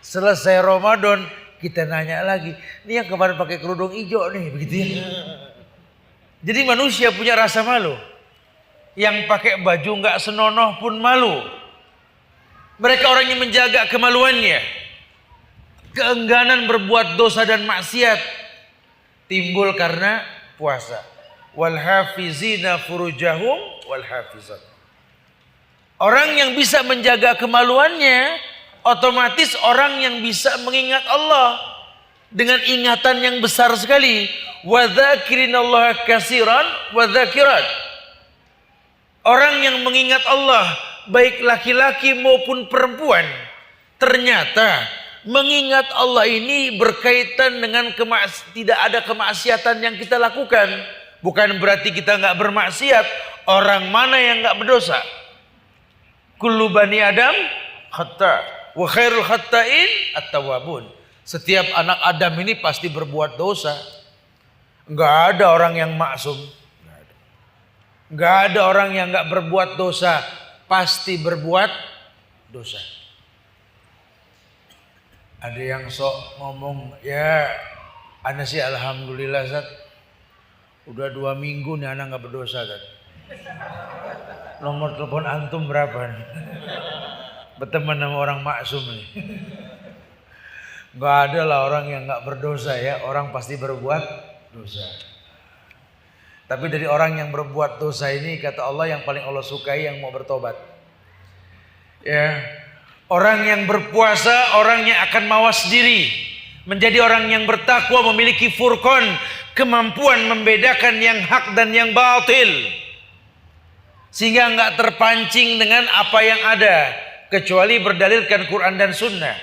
Selesai Ramadan kita nanya lagi, ini yang kemarin pakai kerudung hijau nih, begitu ya. Jadi manusia punya rasa malu. Yang pakai baju nggak senonoh pun malu. Mereka orang yang menjaga kemaluannya. Keengganan berbuat dosa dan maksiat timbul karena puasa. Wal hafizina furujahum wal hafizat. Orang yang bisa menjaga kemaluannya otomatis orang yang bisa mengingat Allah dengan ingatan yang besar sekali. Wa dzakirinallaha katsiran wa dzakirat. Orang yang mengingat Allah baik laki-laki maupun perempuan, ternyata mengingat Allah ini berkaitan dengan tidak ada kemaksiatan yang kita lakukan. Bukan berarti kita nggak bermaksiat. Orang mana yang nggak berdosa? Kullu bani Adam khata wa khairul khata'in at-tawwabun. Setiap anak Adam ini pasti berbuat dosa. Nggak ada orang yang maksum. Nggak ada orang yang nggak berbuat dosa. Pasti berbuat dosa. Ada yang sok ngomong, ya ana sih alhamdulillah Zat. Udah 2 minggu nih anak nggak berdosa Zat. Nomor telepon antum berapa nih? Berteman sama orang maksum nih. Nggak ada lah orang yang nggak berdosa ya. Orang pasti berbuat dosa. Tapi dari orang yang berbuat dosa ini kata Allah yang paling Allah sukai yang mau bertobat. Ya, orang yang berpuasa orang yang akan mawas diri, menjadi orang yang bertakwa, memiliki furqan, kemampuan membedakan yang hak dan yang batil, sehingga enggak terpancing dengan apa yang ada kecuali berdalilkan Quran dan Sunnah.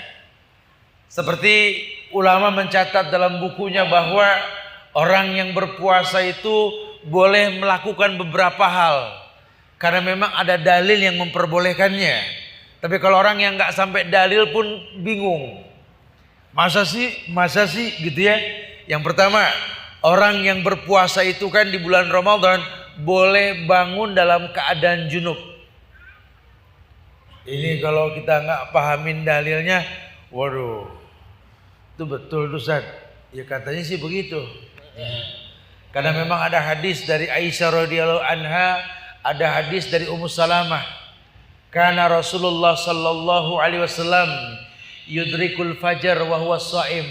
Seperti ulama mencatat dalam bukunya bahwa orang yang berpuasa itu boleh melakukan beberapa hal. Karena memang ada dalil yang memperbolehkannya. Tapi kalau orang yang nggak sampai dalil pun bingung. Masa sih gitu ya. Yang pertama, orang yang berpuasa itu kan di bulan Ramadan boleh bangun dalam keadaan junub. Ini kalau kita nggak pahamin dalilnya, waduh, itu betul tuh Ustaz. Ya katanya sih begitu. Karena memang ada hadis dari Aisyah radhiyallahu anha, ada hadis dari Ummu Salamah. Kana Rasulullah sallallahu alaihi wasallam yudrikul fajar wa huwa shaim.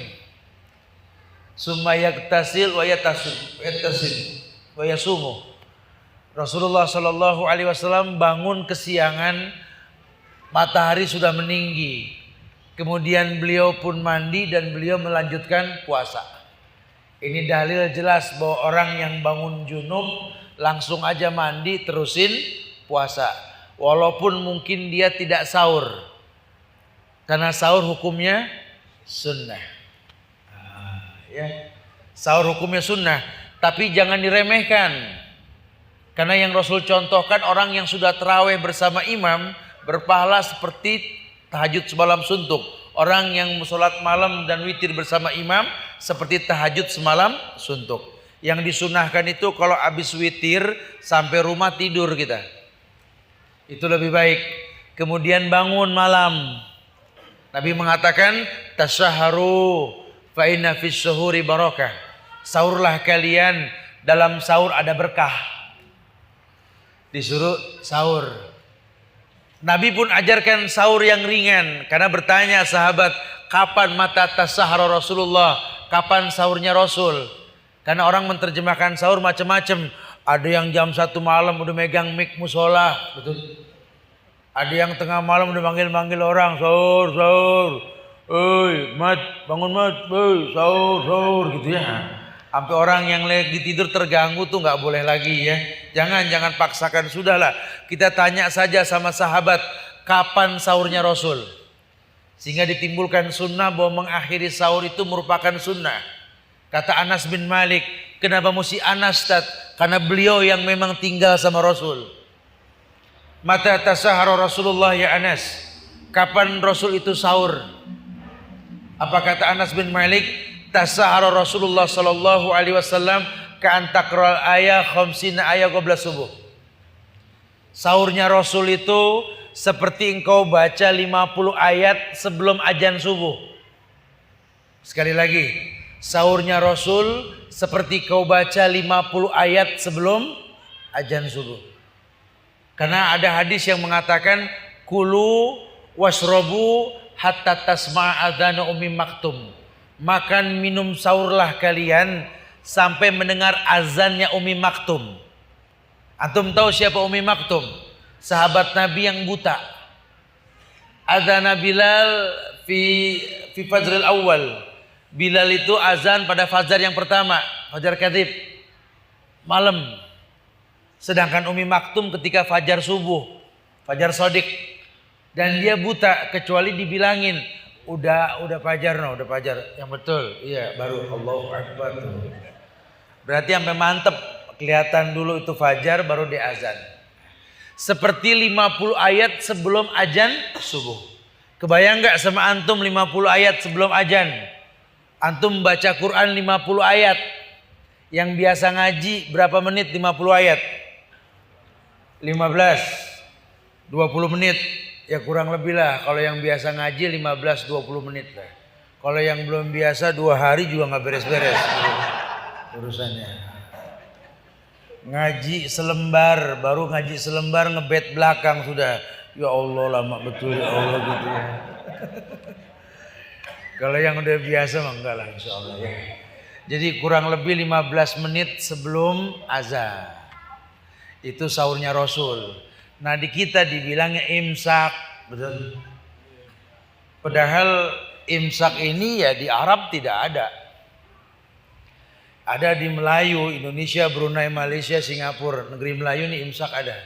Summa yaktasil wa yasumu. Rasulullah sallallahu alaihi wasallam bangun kesiangan, matahari sudah meninggi. Kemudian beliau pun mandi dan beliau melanjutkan puasa. Ini dalil jelas bahwa orang yang bangun junub langsung aja mandi terusin puasa. Walaupun mungkin dia tidak sahur. Karena sahur hukumnya sunnah. Ya. Sahur hukumnya sunnah. Tapi jangan diremehkan. Karena yang Rasul contohkan orang yang sudah tarawih bersama imam berpahala seperti tahajud semalam suntuk. Orang yang sholat malam dan witir bersama imam seperti tahajud semalam suntuk. Yang disunahkan itu kalau habis witir sampai rumah tidur kita. Itu lebih baik. Kemudian bangun malam. Nabi mengatakan tasyaharu fa inna fis syuhuri barakah. Sahurlah kalian, dalam sahur ada berkah. Disuruh sahur. Nabi pun ajarkan sahur yang ringan. Karena bertanya sahabat, kapan mata tasahara Rasulullah? Kapan sahurnya Rasul? Karena orang menerjemahkan sahur macam-macam. Ada yang jam 1 malam udah megang mic musola, betul. Ada yang tengah malam udah manggil-manggil orang, sahur, sahur. Mat, bangun mat, sahur gitu ya. Sampai orang yang lagi tidur terganggu tuh nggak boleh lagi ya. Jangan paksakan, sudahlah. Kita tanya saja sama sahabat, kapan sahurnya Rasul? Sehingga ditimbulkan sunnah bahwa mengakhiri sahur itu merupakan sunnah. Kata Anas bin Malik, kenapa mesti Anas, Tad? Karena beliau yang memang tinggal sama Rasul. Mata tasahara Rasulullah ya Anas? Kapan Rasul itu sahur? Apa kata Anas bin Malik? Tasahara Rasulullah sallallahu alaihi wasallam ka'an taqra'al ayat khamsina ayat qabla subuh. Sahurnya Rasul itu seperti engkau baca 50 ayat sebelum azan subuh. Sekali lagi, sahurnya Rasul seperti kau baca 50 ayat sebelum azan subuh. Karena ada hadis yang mengatakan kulu washrabu hatta tasma'a adzana ummi maktum. Makan minum sahurlah kalian sampai mendengar azannya Ummi Maktum. Antum tahu siapa Ummi Maktum? Sahabat Nabi yang buta. Adzana Bilal fi fajril awal. Bilal itu azan pada fajar yang pertama, fajar kadhib, malam. Sedangkan Ummi Maktum ketika fajar subuh, fajar sodik. Dan dia buta kecuali dibilangin, udah fajar no, udah fajar. Yang betul, iya baru Allahu Akbar. Berarti sampai mantep, kelihatan dulu itu fajar baru dia azan. Seperti 50 ayat sebelum azan subuh. Kebayang gak sama antum 50 ayat sebelum azan? Antum baca Quran 50 ayat. Yang biasa ngaji berapa menit 50 ayat? 15, 20 menit. Ya kurang lebih lah. Kalau yang biasa ngaji 15-20 menit lah. Kalau yang belum biasa 2 hari juga gak beres-beres urusannya. Ngaji selembar, baru ngaji selembar ngebet belakang sudah. Ya Allah lama betul ya Allah gitu ya. Kalau yang udah biasa mah enggak lah insya Allah ya. Jadi kurang lebih 15 menit sebelum azan. Itu sahurnya Rasul. Nah di kita dibilangnya imsak, betul. Padahal imsak ini ya di Arab tidak ada. Ada di Melayu, Indonesia, Brunei, Malaysia, Singapura, negeri Melayu ini imsak ada.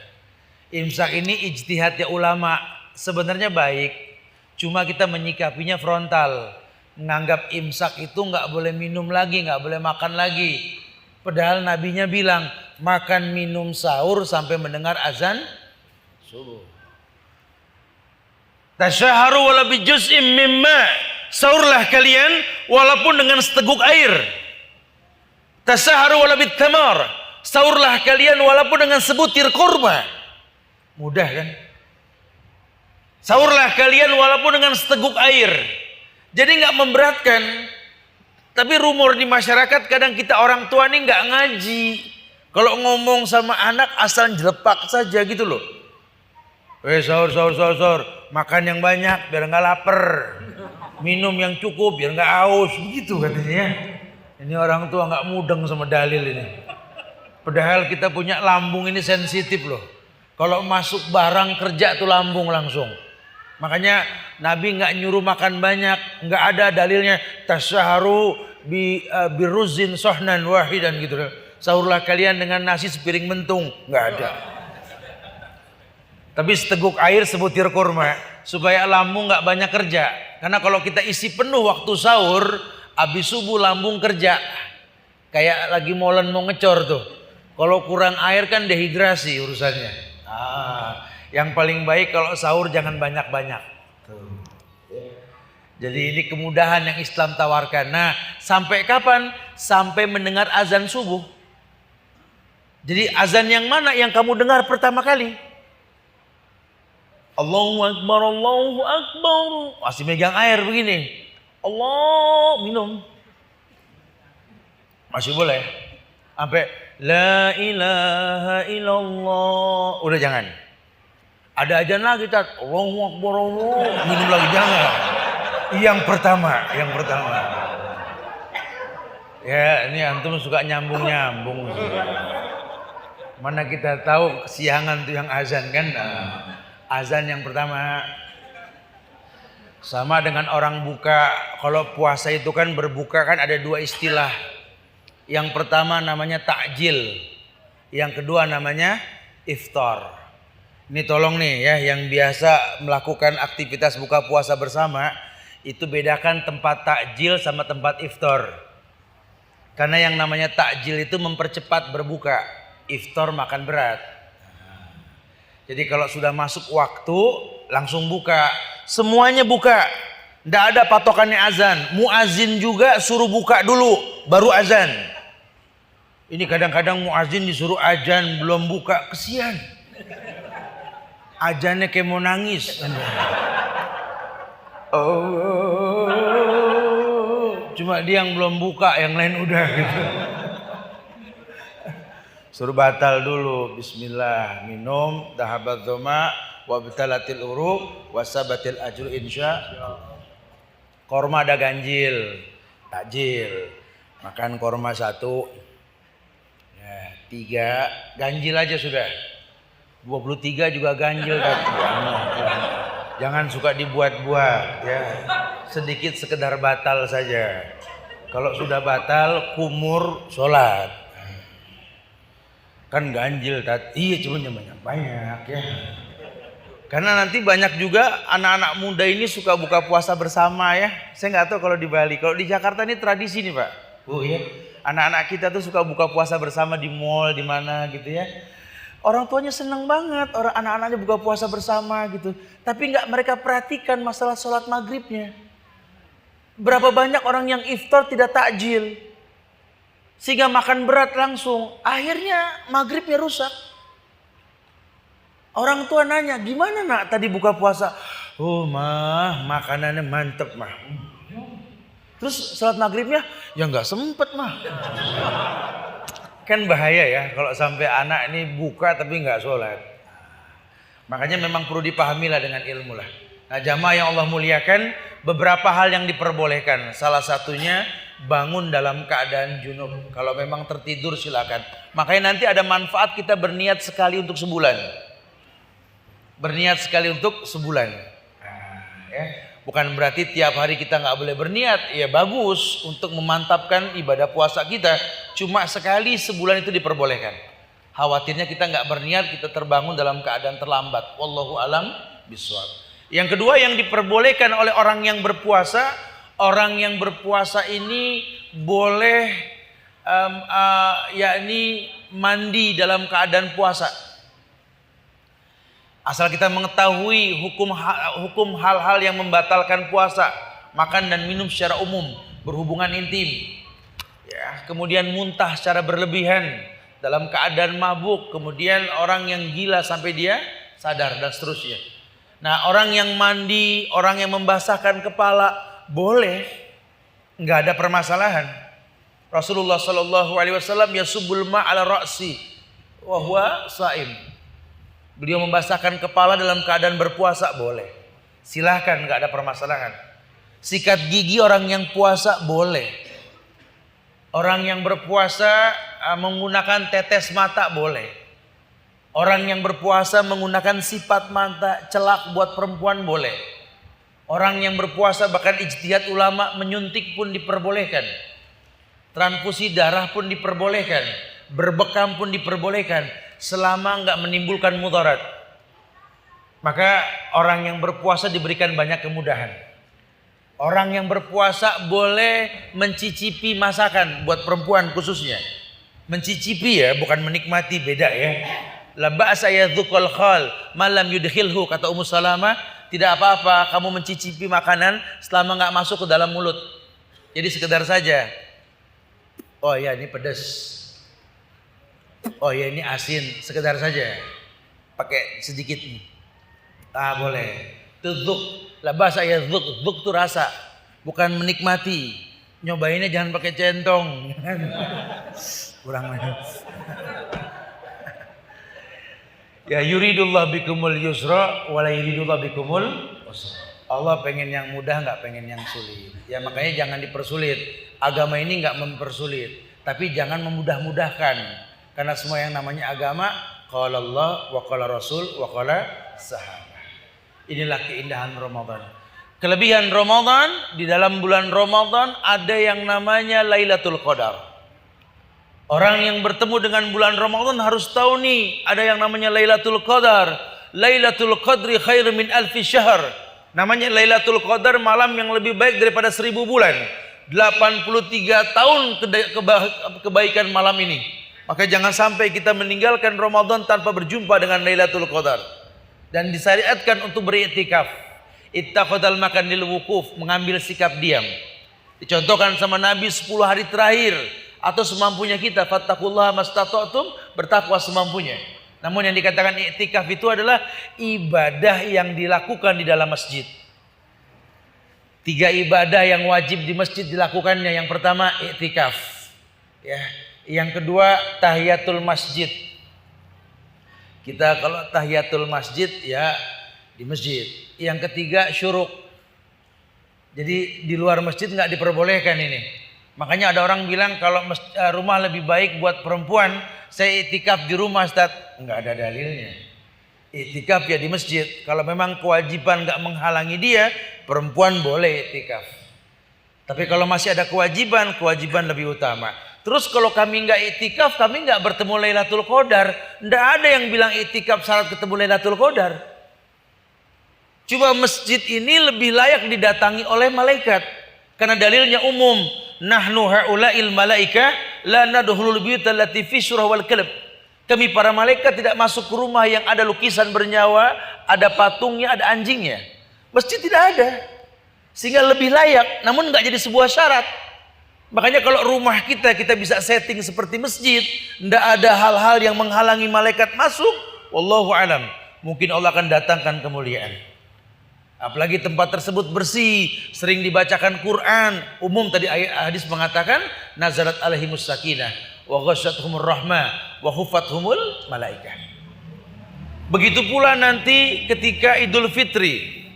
Imsak ini ijtihadnya ulama, sebenarnya baik. Cuma kita menyikapinya frontal. Menganggap imsak itu nggak boleh minum lagi, nggak boleh makan lagi. Padahal nabinya bilang, makan minum sahur sampai mendengar azan subuh. Tasyaharu wala bi juz'im mimma, sahurlah kalian walaupun dengan seteguk air. Tasyaharu wala bit tamar, sahurlah kalian walaupun dengan sebutir kurma. Mudah kan? Sahurlah kalian walaupun dengan seteguk air. Jadi nggak memberatkan. Tapi rumor di masyarakat kadang kita orang tua nih nggak ngaji. Kalau ngomong sama anak asal jelepak saja gitu loh. Sahur, sahur, sahur, sahur. Makan yang banyak biar nggak lapar. Minum yang cukup biar nggak haus. Begitu katanya. Ini orang tua nggak mudeng sama dalil ini. Padahal kita punya lambung ini sensitif loh. Kalau masuk barang kerja tuh lambung langsung. Makanya Nabi nggak nyuruh makan banyak, nggak ada dalilnya tasyaharu biruzin sohnan wahidan gitu. Sahurlah kalian dengan nasi sepiring mentung, nggak ada. Tapi seteguk air sebutir kurma supaya lambung nggak banyak kerja. Karena kalau kita isi penuh waktu sahur, habis subuh lambung kerja, kayak lagi molen mau ngecor tuh. Kalau kurang air kan dehidrasi urusannya. Yang paling baik kalau sahur jangan banyak-banyak. Jadi ini kemudahan yang Islam tawarkan. Nah, sampai kapan? Sampai mendengar azan subuh. Jadi azan yang mana yang kamu dengar pertama kali? Allahu Akbar, Allahu Akbar. Masih megang air begini. Allah, minum. Masih boleh. Sampai la ilaha illallah. Udah jangan. Ada ajan lagi tat, Allahu Akbar, Allah, minum lagi jangan. Yang pertama. Ya, ini antum suka nyambung-nyambung. Mana kita tahu kesiangan tuh yang azan kan? Azan yang pertama sama dengan orang buka. Kalau puasa itu kan berbuka kan ada dua istilah. Yang pertama namanya takjil, yang kedua namanya iftar. Ini tolong nih ya, yang biasa melakukan aktivitas buka puasa bersama itu bedakan tempat takjil sama tempat iftar. Karena yang namanya takjil itu mempercepat berbuka, iftar makan berat. Jadi kalau sudah masuk waktu langsung buka, semuanya buka. Tidak ada patokannya azan. Muazin juga suruh buka dulu baru azan. Ini kadang-kadang muazin disuruh azan belum buka, kesian. Ajannya kayak mau nangis. Cuma dia yang belum buka, yang lain udah gitu. Suruh batal dulu. Bismillah, minum, dahabat dhoma, wabtalatil uruq, wasabatil ajru insya. Korma ada ganjil, takjil. Makan korma 1, ya, 3, ganjil aja sudah. 23 juga ganjil kan. Jangan suka dibuat-buat ya. Sedikit sekedar batal saja. Kalau sudah batal kumur sholat. Kan ganjil tat. Iya cuma banyak ya. Karena nanti banyak juga anak-anak muda ini suka buka puasa bersama ya. Saya nggak tahu kalau di Bali. Kalau di Jakarta ini tradisi nih Pak. Oh iya. Anak-anak kita tuh suka buka puasa bersama di mall di mana gitu ya. Orang tuanya seneng banget orang anak-anaknya buka puasa bersama gitu. Tapi nggak mereka perhatikan masalah sholat maghribnya. Berapa banyak orang yang iftar tidak takjil. Sehingga makan berat langsung. Akhirnya maghribnya rusak. Orang tua nanya, gimana nak tadi buka puasa? Oh mah, makanannya mantep mah. Terus sholat maghribnya? Ya nggak sempet mah. Kan bahaya ya kalau sampai anak ini buka tapi nggak sholat. Makanya memang perlu dipahami lah dengan ilmu lah. Nah jamaah yang Allah muliakan, beberapa hal yang diperbolehkan. Salah satunya bangun dalam keadaan junub. Kalau memang tertidur silakan. Makanya nanti ada manfaat kita berniat sekali untuk sebulan. Berniat sekali untuk sebulan. Ya. Bukan berarti tiap hari kita nggak boleh berniat. Ya bagus untuk memantapkan ibadah puasa kita. Cuma sekali sebulan itu diperbolehkan. Khawatirnya kita nggak berniat, kita terbangun dalam keadaan terlambat. Wallahu alam bishawab. Yang kedua yang diperbolehkan oleh orang yang berpuasa. Orang yang berpuasa ini boleh yakni mandi dalam keadaan puasa. Asal kita mengetahui hukum hal-hal yang membatalkan puasa, makan dan minum secara umum, berhubungan intim, ya, kemudian muntah secara berlebihan dalam keadaan mabuk, kemudian orang yang gila sampai dia sadar dan seterusnya. Nah, orang yang mandi, orang yang membasahkan kepala boleh, nggak ada permasalahan. Rasulullah Shallallahu Alaihi Wasallam yasubbul ma'ala ra'si wa huwa sha'im. Beliau membasahkan kepala dalam keadaan berpuasa boleh. Silahkan, nggak ada permasalahan. Sikat gigi orang yang puasa boleh. Orang yang berpuasa menggunakan tetes mata boleh. Orang yang berpuasa menggunakan sipat mata celak buat perempuan boleh. Orang yang berpuasa bahkan ijtihad ulama menyuntik pun diperbolehkan. Transfusi darah pun diperbolehkan. Berbekam pun diperbolehkan. Selama nggak menimbulkan mudarat. Maka orang yang berpuasa diberikan banyak kemudahan. Orang yang berpuasa boleh mencicipi masakan buat perempuan khususnya. Mencicipi ya, bukan menikmati, beda ya. La ba'sa yadzuqal khal malam yudkhilhu, kata Ummu Salamah, tidak apa-apa kamu mencicipi makanan selama nggak masuk ke dalam mulut. Jadi sekedar saja. Oh ya, ini pedas. Oh ya, ini asin, sekedar saja. Pakai sedikit nih. Ah, boleh. Tudzuk, la ba'sa yadzuq, dzuk itu rasa, bukan menikmati. Nyobainnya jangan pakai centong. Kurang lagi. Ya yuridullah bikumul yusra wala yuridullah bikumul usra. Allah pengen yang mudah, nggak pengen yang sulit. Ya makanya jangan dipersulit. Agama ini nggak mempersulit, tapi jangan memudah-mudahkan. Karena semua yang namanya agama, qala Allah wa qala Rasul wa qala sahabat. Inilah keindahan Ramadan. Kelebihan Ramadan, di dalam bulan Ramadan ada yang namanya Lailatul Qadar. Orang yang bertemu dengan bulan Ramadan harus tahu nih, ada yang namanya Lailatul Qadar. Lailatul Qadri khair min alfi syahr. Namanya Lailatul Qadar, malam yang lebih baik daripada 1000 bulan. 83 tahun kebaikan malam ini. Maka jangan sampai kita meninggalkan Ramadan tanpa berjumpa dengan Lailatul Qadar. Dan disyariatkan untuk beriktikaf. Ittaqadal makanil wukuf, mengambil sikap diam. Dicontohkan sama Nabi 10 hari terakhir atau semampunya kita, fattaqullaha mastata'tum, bertakwa semampunya. Namun yang dikatakan iktikaf itu adalah ibadah yang dilakukan di dalam masjid. 3 ibadah yang wajib di masjid dilakukannya. Yang pertama iktikaf. Ya. Yang kedua tahiyatul masjid. Kita kalau tahiyatul masjid ya di masjid. Yang ketiga syuruk. Jadi di luar masjid nggak diperbolehkan ini. Makanya ada orang bilang kalau rumah lebih baik buat perempuan, saya iktikaf di rumah, Ustaz. Nggak ada dalilnya. Iktikaf ya di masjid. Kalau memang kewajiban nggak menghalangi dia, perempuan boleh iktikaf. Tapi kalau masih ada kewajiban lebih utama. Terus kalau kami nggak iktikaf, kami nggak bertemu Lailatul Qadar. Nggak ada yang bilang iktikaf syarat ketemu Lailatul Qadar. Cuma masjid ini lebih layak didatangi oleh malaikat. Karena dalilnya umum. Nahnu ha'ula'il malaika la nadkhulul buyuta allati fi surah wal kalb. Kami para malaikat tidak masuk ke rumah yang ada lukisan bernyawa, ada patungnya, ada anjingnya. Masjid tidak ada. Sehingga lebih layak, namun nggak jadi sebuah syarat. Makanya kalau rumah kita bisa setting seperti masjid, tidak ada hal-hal yang menghalangi malaikat masuk, wallahu alam. Mungkin Allah akan datangkan kemuliaan. Apalagi tempat tersebut bersih, sering dibacakan Quran. Umum tadi ayat hadis mengatakan nazalat alaihimus sakinah wa ghasyatuhumur rahmah wa hufathumul malaikah. Begitu pula nanti ketika Idul Fitri.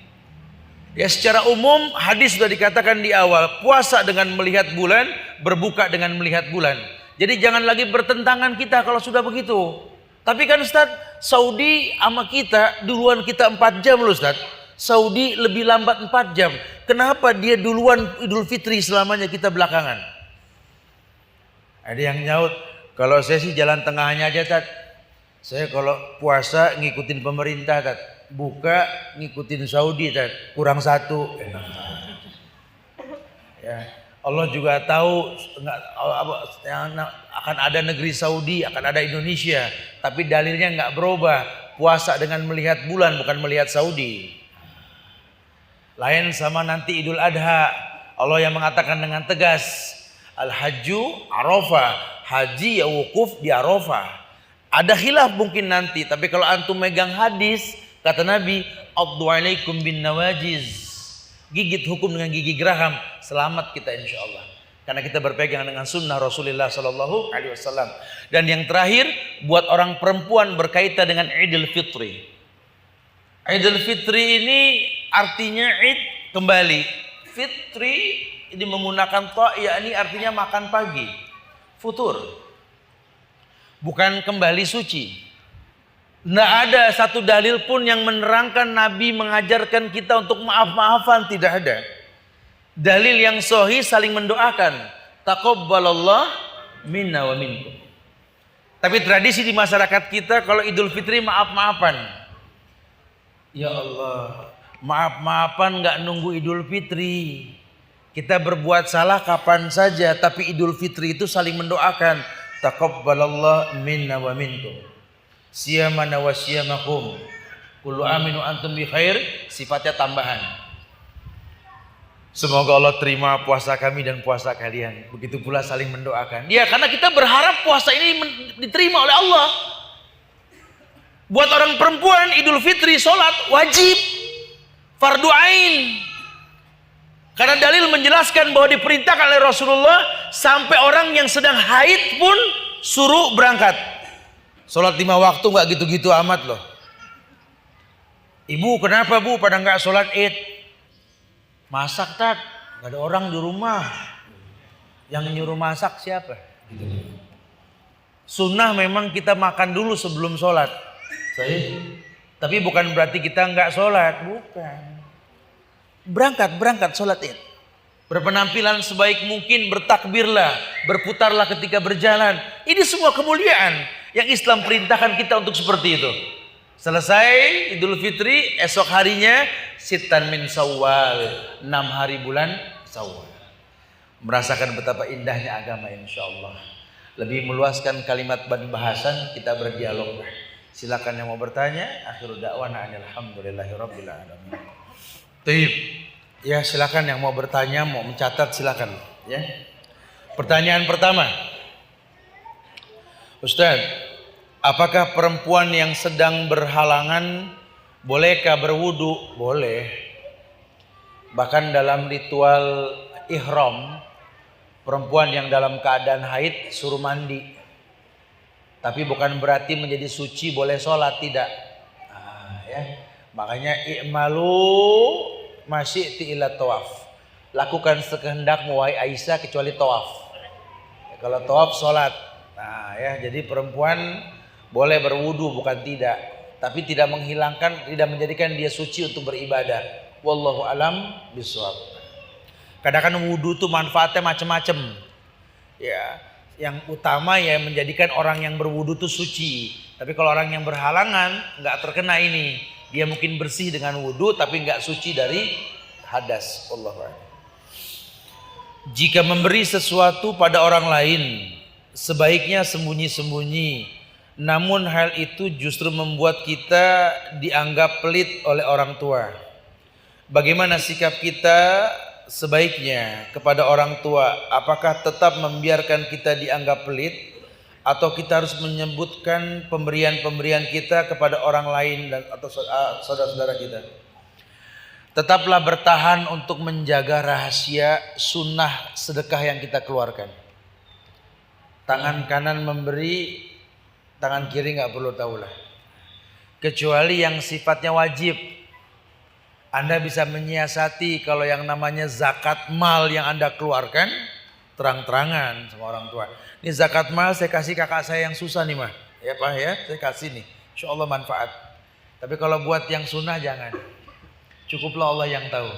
Ya secara umum hadis sudah dikatakan di awal, puasa dengan melihat bulan, berbuka dengan melihat bulan. Jadi jangan lagi bertentangan kita kalau sudah begitu. Tapi kan Ustaz, Saudi sama kita duluan kita 4 jam loh Ustaz. Saudi lebih lambat 4 jam. Kenapa dia duluan Idul Fitri selamanya kita belakangan? Ada yang nyaut, kalau saya sih jalan tengahnya aja Ustaz. Saya kalau puasa ngikutin pemerintah Ustaz. Buka ngikutin Saudi Tad. Kurang 1. Ya. Allah juga tahu akan ada negeri Saudi, akan ada Indonesia, tapi dalilnya nggak berubah. Puasa dengan melihat bulan, bukan melihat Saudi. Lain sama nanti Idul Adha. Allah yang mengatakan dengan tegas, Al-Hajju Arafah, haji ya wukuf di Arafah. Ada khilaf mungkin nanti, tapi kalau antum megang hadis, kata Nabi, addu alaikum bin nawajiz, gigit hukum dengan gigi geraham, selamat kita insya Allah. Karena kita berpegang dengan sunnah Rasulullah Sallallahu Alaihi Wasallam. Dan yang terakhir, buat orang perempuan berkaitan dengan Idul Fitri. Idul Fitri ini artinya Id kembali. Fitri ini menggunakan ta, yakni artinya makan pagi, futur. Bukan kembali suci. Tidak ada satu dalil pun yang menerangkan Nabi mengajarkan kita untuk maaf-maafan, tidak ada. Dalil yang sahih saling mendoakan, taqabbalallah minna wa minkum. Tapi tradisi di masyarakat kita kalau Idul Fitri maaf-maafan. Ya Allah, maaf-maafan nggak nunggu Idul Fitri. Kita berbuat salah kapan saja, tapi Idul Fitri itu saling mendoakan, taqabbalallah minna wa minkum. Siyamana wa siyamakum. Kullu aminu antum bi khair, sifatnya tambahan. Semoga Allah terima puasa kami dan puasa kalian. Begitu pula saling mendoakan. Ya, karena kita berharap puasa ini diterima oleh Allah. Buat orang perempuan Idul Fitri sholat wajib, fardu ain. Karena dalil menjelaskan bahwa diperintahkan oleh Rasulullah sampai orang yang sedang haid pun suruh berangkat. Sholat 5 waktu nggak gitu-gitu amat loh. Ibu kenapa bu pada nggak sholat id? Masak tat, nggak ada orang di rumah. Yang nyuruh masak siapa? Sunnah memang kita makan dulu sebelum sholat. Tapi bukan berarti kita nggak sholat, bukan. Berangkat sholat id. Berpenampilan sebaik mungkin, bertakbirlah, berputarlah ketika berjalan. Ini semua kemuliaan yang Islam perintahkan kita untuk seperti itu. Selesai Idul Fitri, esok harinya Sittan min Syawal, 6 hari bulan Syawal. Merasakan betapa indahnya agama insyaallah. Lebih meluaskan kalimat dan bahasan, kita berdialog. Silakan yang mau bertanya. Akhiru da'wana alhamdulillahirabbil alamin. Baik. Ya, silakan yang mau bertanya, mau mencatat silakan ya. Pertanyaan pertama. Ustaz, apakah perempuan yang sedang berhalangan bolehkah berwudu? Boleh. Bahkan dalam ritual ihram, perempuan yang dalam keadaan haid suruh mandi. Tapi bukan berarti menjadi suci boleh sholat, tidak. Ya. Makanya i'malu masyi'ti ila tawaf. Lakukan sekehendakmu wahai Aisyah kecuali tawaf. Ya, kalau tawaf sholat. Ya, jadi perempuan boleh berwudu bukan tidak, tapi tidak menghilangkan, tidak menjadikan dia suci untuk beribadah. Wallahu alam bishawab. Kadang-kadang wudu itu manfaatnya macam-macam. Ya, yang utama ya menjadikan orang yang berwudu itu suci. Tapi kalau orang yang berhalangan nggak terkena ini, dia mungkin bersih dengan wudu tapi nggak suci dari hadas. Wallahu a'lam. Jika memberi sesuatu pada orang lain, sebaiknya sembunyi-sembunyi. Namun hal itu justru membuat kita dianggap pelit oleh orang tua. Bagaimana sikap kita sebaiknya kepada orang tua? Apakah tetap membiarkan kita dianggap pelit, atau kita harus menyebutkan pemberian-pemberian kita kepada orang lain dan atau saudara-saudara kita? Tetaplah bertahan untuk menjaga rahasia sunnah sedekah yang kita keluarkan. Tangan kanan memberi, tangan kiri nggak perlu tahu lah. Kecuali yang sifatnya wajib. Anda bisa menyiasati kalau yang namanya zakat mal yang Anda keluarkan, terang-terangan sama orang tua. Ini zakat mal saya kasih kakak saya yang susah nih mah. Ya Pak ya, saya kasih nih. Insya Allah manfaat. Tapi kalau buat yang sunnah jangan. Cukuplah Allah yang tahu.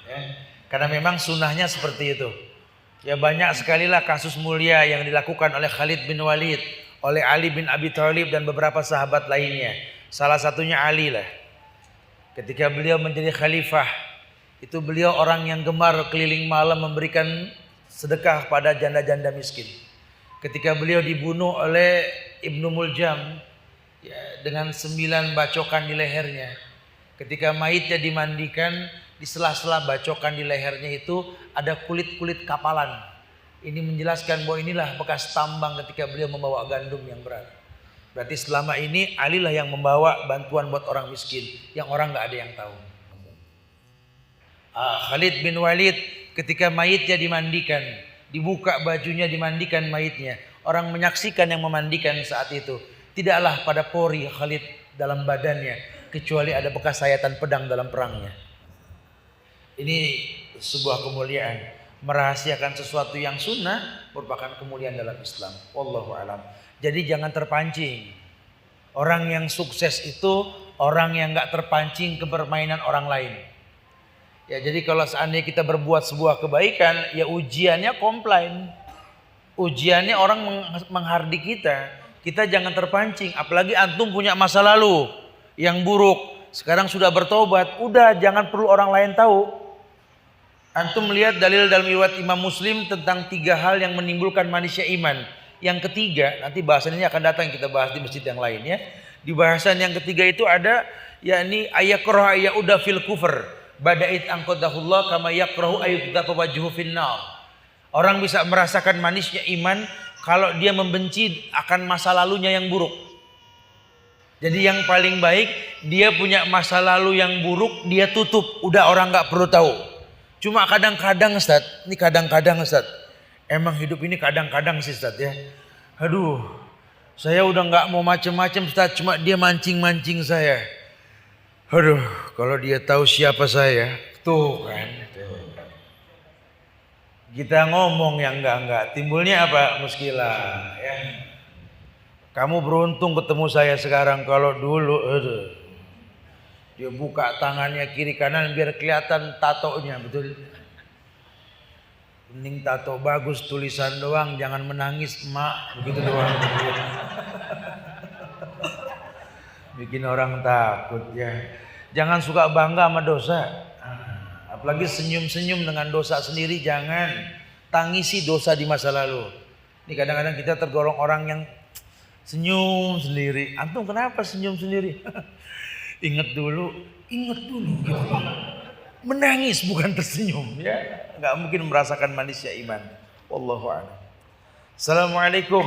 Ya. Karena memang sunnahnya seperti itu. Ya banyak sekali lah kasus mulia yang dilakukan oleh Khalid bin Walid, oleh Ali bin Abi Thalib dan beberapa sahabat lainnya. Salah satunya Ali lah. Ketika beliau menjadi khalifah, itu beliau orang yang gemar keliling malam memberikan sedekah pada janda-janda miskin. ketika beliau dibunuh oleh Ibnu Muljam ya, dengan 9 bacokan di lehernya. Ketika mayitnya dimandikan, di sela-sela bacokan di lehernya itu ada kulit-kulit kapalan. Ini menjelaskan bahwa inilah bekas tambang ketika beliau membawa gandum yang berat. Berarti selama ini Ali lah yang membawa bantuan buat orang miskin, yang orang nggak ada yang tahu. Khalid bin Walid ketika mayitnya dimandikan, dibuka bajunya, dimandikan mayitnya, orang menyaksikan yang memandikan saat itu. Tidaklah pada pori Khalid dalam badannya, kecuali ada bekas sayatan pedang dalam perangnya. Ini sebuah kemuliaan. Merahasiakan sesuatu yang sunnah merupakan kemuliaan dalam Islam. Wallahu alam. Jadi jangan terpancing. Orang yang sukses itu orang yang gak terpancing ke permainan orang lain. Ya, jadi kalau seandainya kita berbuat sebuah kebaikan, ya ujiannya komplain. Ujiannya orang menghardik kita. Kita jangan terpancing. Apalagi antum punya masa lalu yang buruk. Sekarang sudah bertobat. Udah, jangan perlu orang lain tahu. Antum melihat dalil dalam riwayat Imam Muslim tentang 3 hal yang menimbulkan manisnya iman. Yang ketiga, nanti bahasan ini akan datang kita bahas di masjid yang lain ya. Di bahasan yang ketiga itu ada yakni ayakraha yauda fil kufr. Badait angqadahullah kama yakrahu ayyudafa wajhu finnar. Orang bisa merasakan manisnya iman kalau dia membenci akan masa lalunya yang buruk. Jadi yang paling baik dia punya masa lalu yang buruk, dia tutup, udah orang nggak perlu tahu. Cuma kadang-kadang Ustaz, ini kadang-kadang Ustaz. Emang hidup ini kadang-kadang sih Ustaz ya. Aduh, saya udah nggak mau macem-macem Ustaz, cuma dia mancing-mancing saya. Aduh, kalau dia tahu siapa saya, tuh kan. Kita ngomong yang enggak-enggak, timbulnya apa? Muskilah ya. Kamu beruntung ketemu saya sekarang, kalau dulu aduh. Dia buka tangannya kiri kanan biar kelihatan tatonya, betul. Mending tato bagus, tulisan doang, jangan menangis emak, begitu doang. Bikin orang takut ya. Jangan suka bangga sama dosa. Apalagi senyum-senyum dengan dosa sendiri, jangan. Tangisi dosa di masa lalu. Ini kadang-kadang kita tergolong orang yang senyum sendiri. Antum kenapa senyum sendiri? Ingat dulu gitu. Menangis bukan tersenyum ya. Enggak mungkin merasakan manisnya iman. Wallahu a'lam. Assalamualaikum.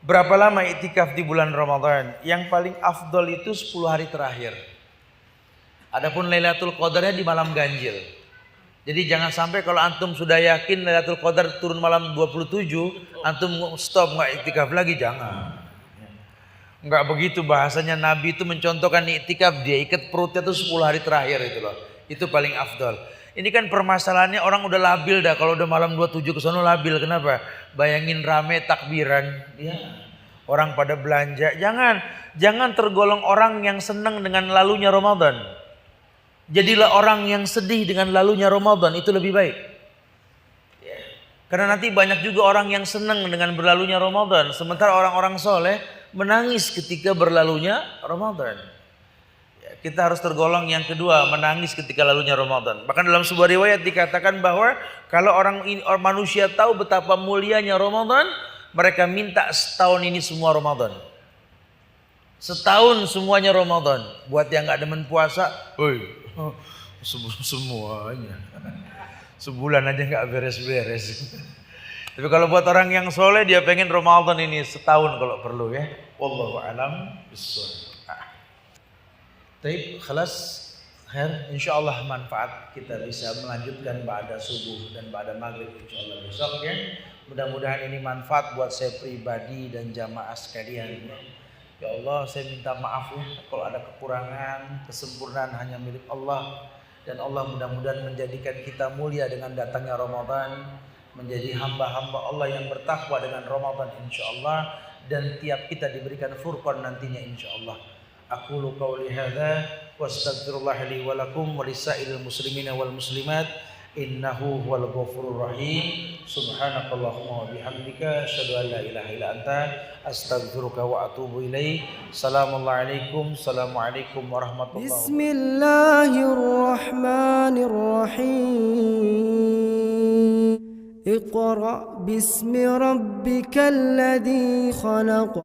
Berapa lama iktikaf di bulan Ramadan? Yang paling afdol itu 10 hari terakhir. Adapun Lailatul Qadarnya di malam ganjil. Jadi jangan sampai kalau antum sudah yakin Lailatul Qadar turun malam 27, antum stop nggak iktikaf lagi, jangan. Enggak begitu bahasanya. Nabi itu mencontohkan iktikaf, dia ikat perutnya itu 10 hari terakhir itu loh. Itu paling afdol. Ini kan permasalahannya orang udah labil dah kalau udah malam 27 ke sono labil. Kenapa? Bayangin rame takbiran, ya. Orang pada belanja. Jangan tergolong orang yang senang dengan lalunya Ramadan. Jadilah orang yang sedih dengan lalunya Ramadan, itu lebih baik. Ya. Karena nanti banyak juga orang yang senang dengan berlalunya Ramadan, sementara orang-orang soleh menangis ketika berlalunya Ramadan. Kita harus tergolong yang kedua, menangis ketika lalunya Ramadan. Bahkan dalam sebuah riwayat dikatakan bahwa kalau manusia tahu betapa mulianya Ramadan, mereka minta setahun ini semua Ramadan. Setahun semuanya Ramadan. Buat yang gak demen puasa, semuanya. Sebulan aja gak beres-beres. Tapi kalau buat orang yang soleh, dia pengen Ramadan ini setahun kalau perlu ya. Wallahu a'lam bishawab. Baik, khalas, khair. Insyaallah manfaat kita bisa melanjutkan ba'da subuh dan ba'da maghrib insyaallah besok ya. Mudah-mudahan ini manfaat buat saya pribadi dan jamaah sekalian. Ya Allah, saya minta maaf ya kalau ada kekurangan, kesempurnaan hanya milik Allah. Dan Allah mudah-mudahan menjadikan kita mulia dengan datangnya Ramadan, menjadi hamba-hamba Allah yang bertakwa dengan Ramadan insyaallah, dan tiap kita diberikan furqan nantinya insyaallah. Aqulu qawli hadza wa astaghfirullah li wa lakum wa lisairil muslimina wal muslimat innahu huwal ghafurur rahim. Subhanakallahumma wa bihamdika asyhadu an la ilaha illa anta astaghfiruka wa atubu ilaik. Assalamualaikum warahmatullahi wabarakatuh. Bismillahirrahmanirrahim. اقرأ باسم ربك الذي خلق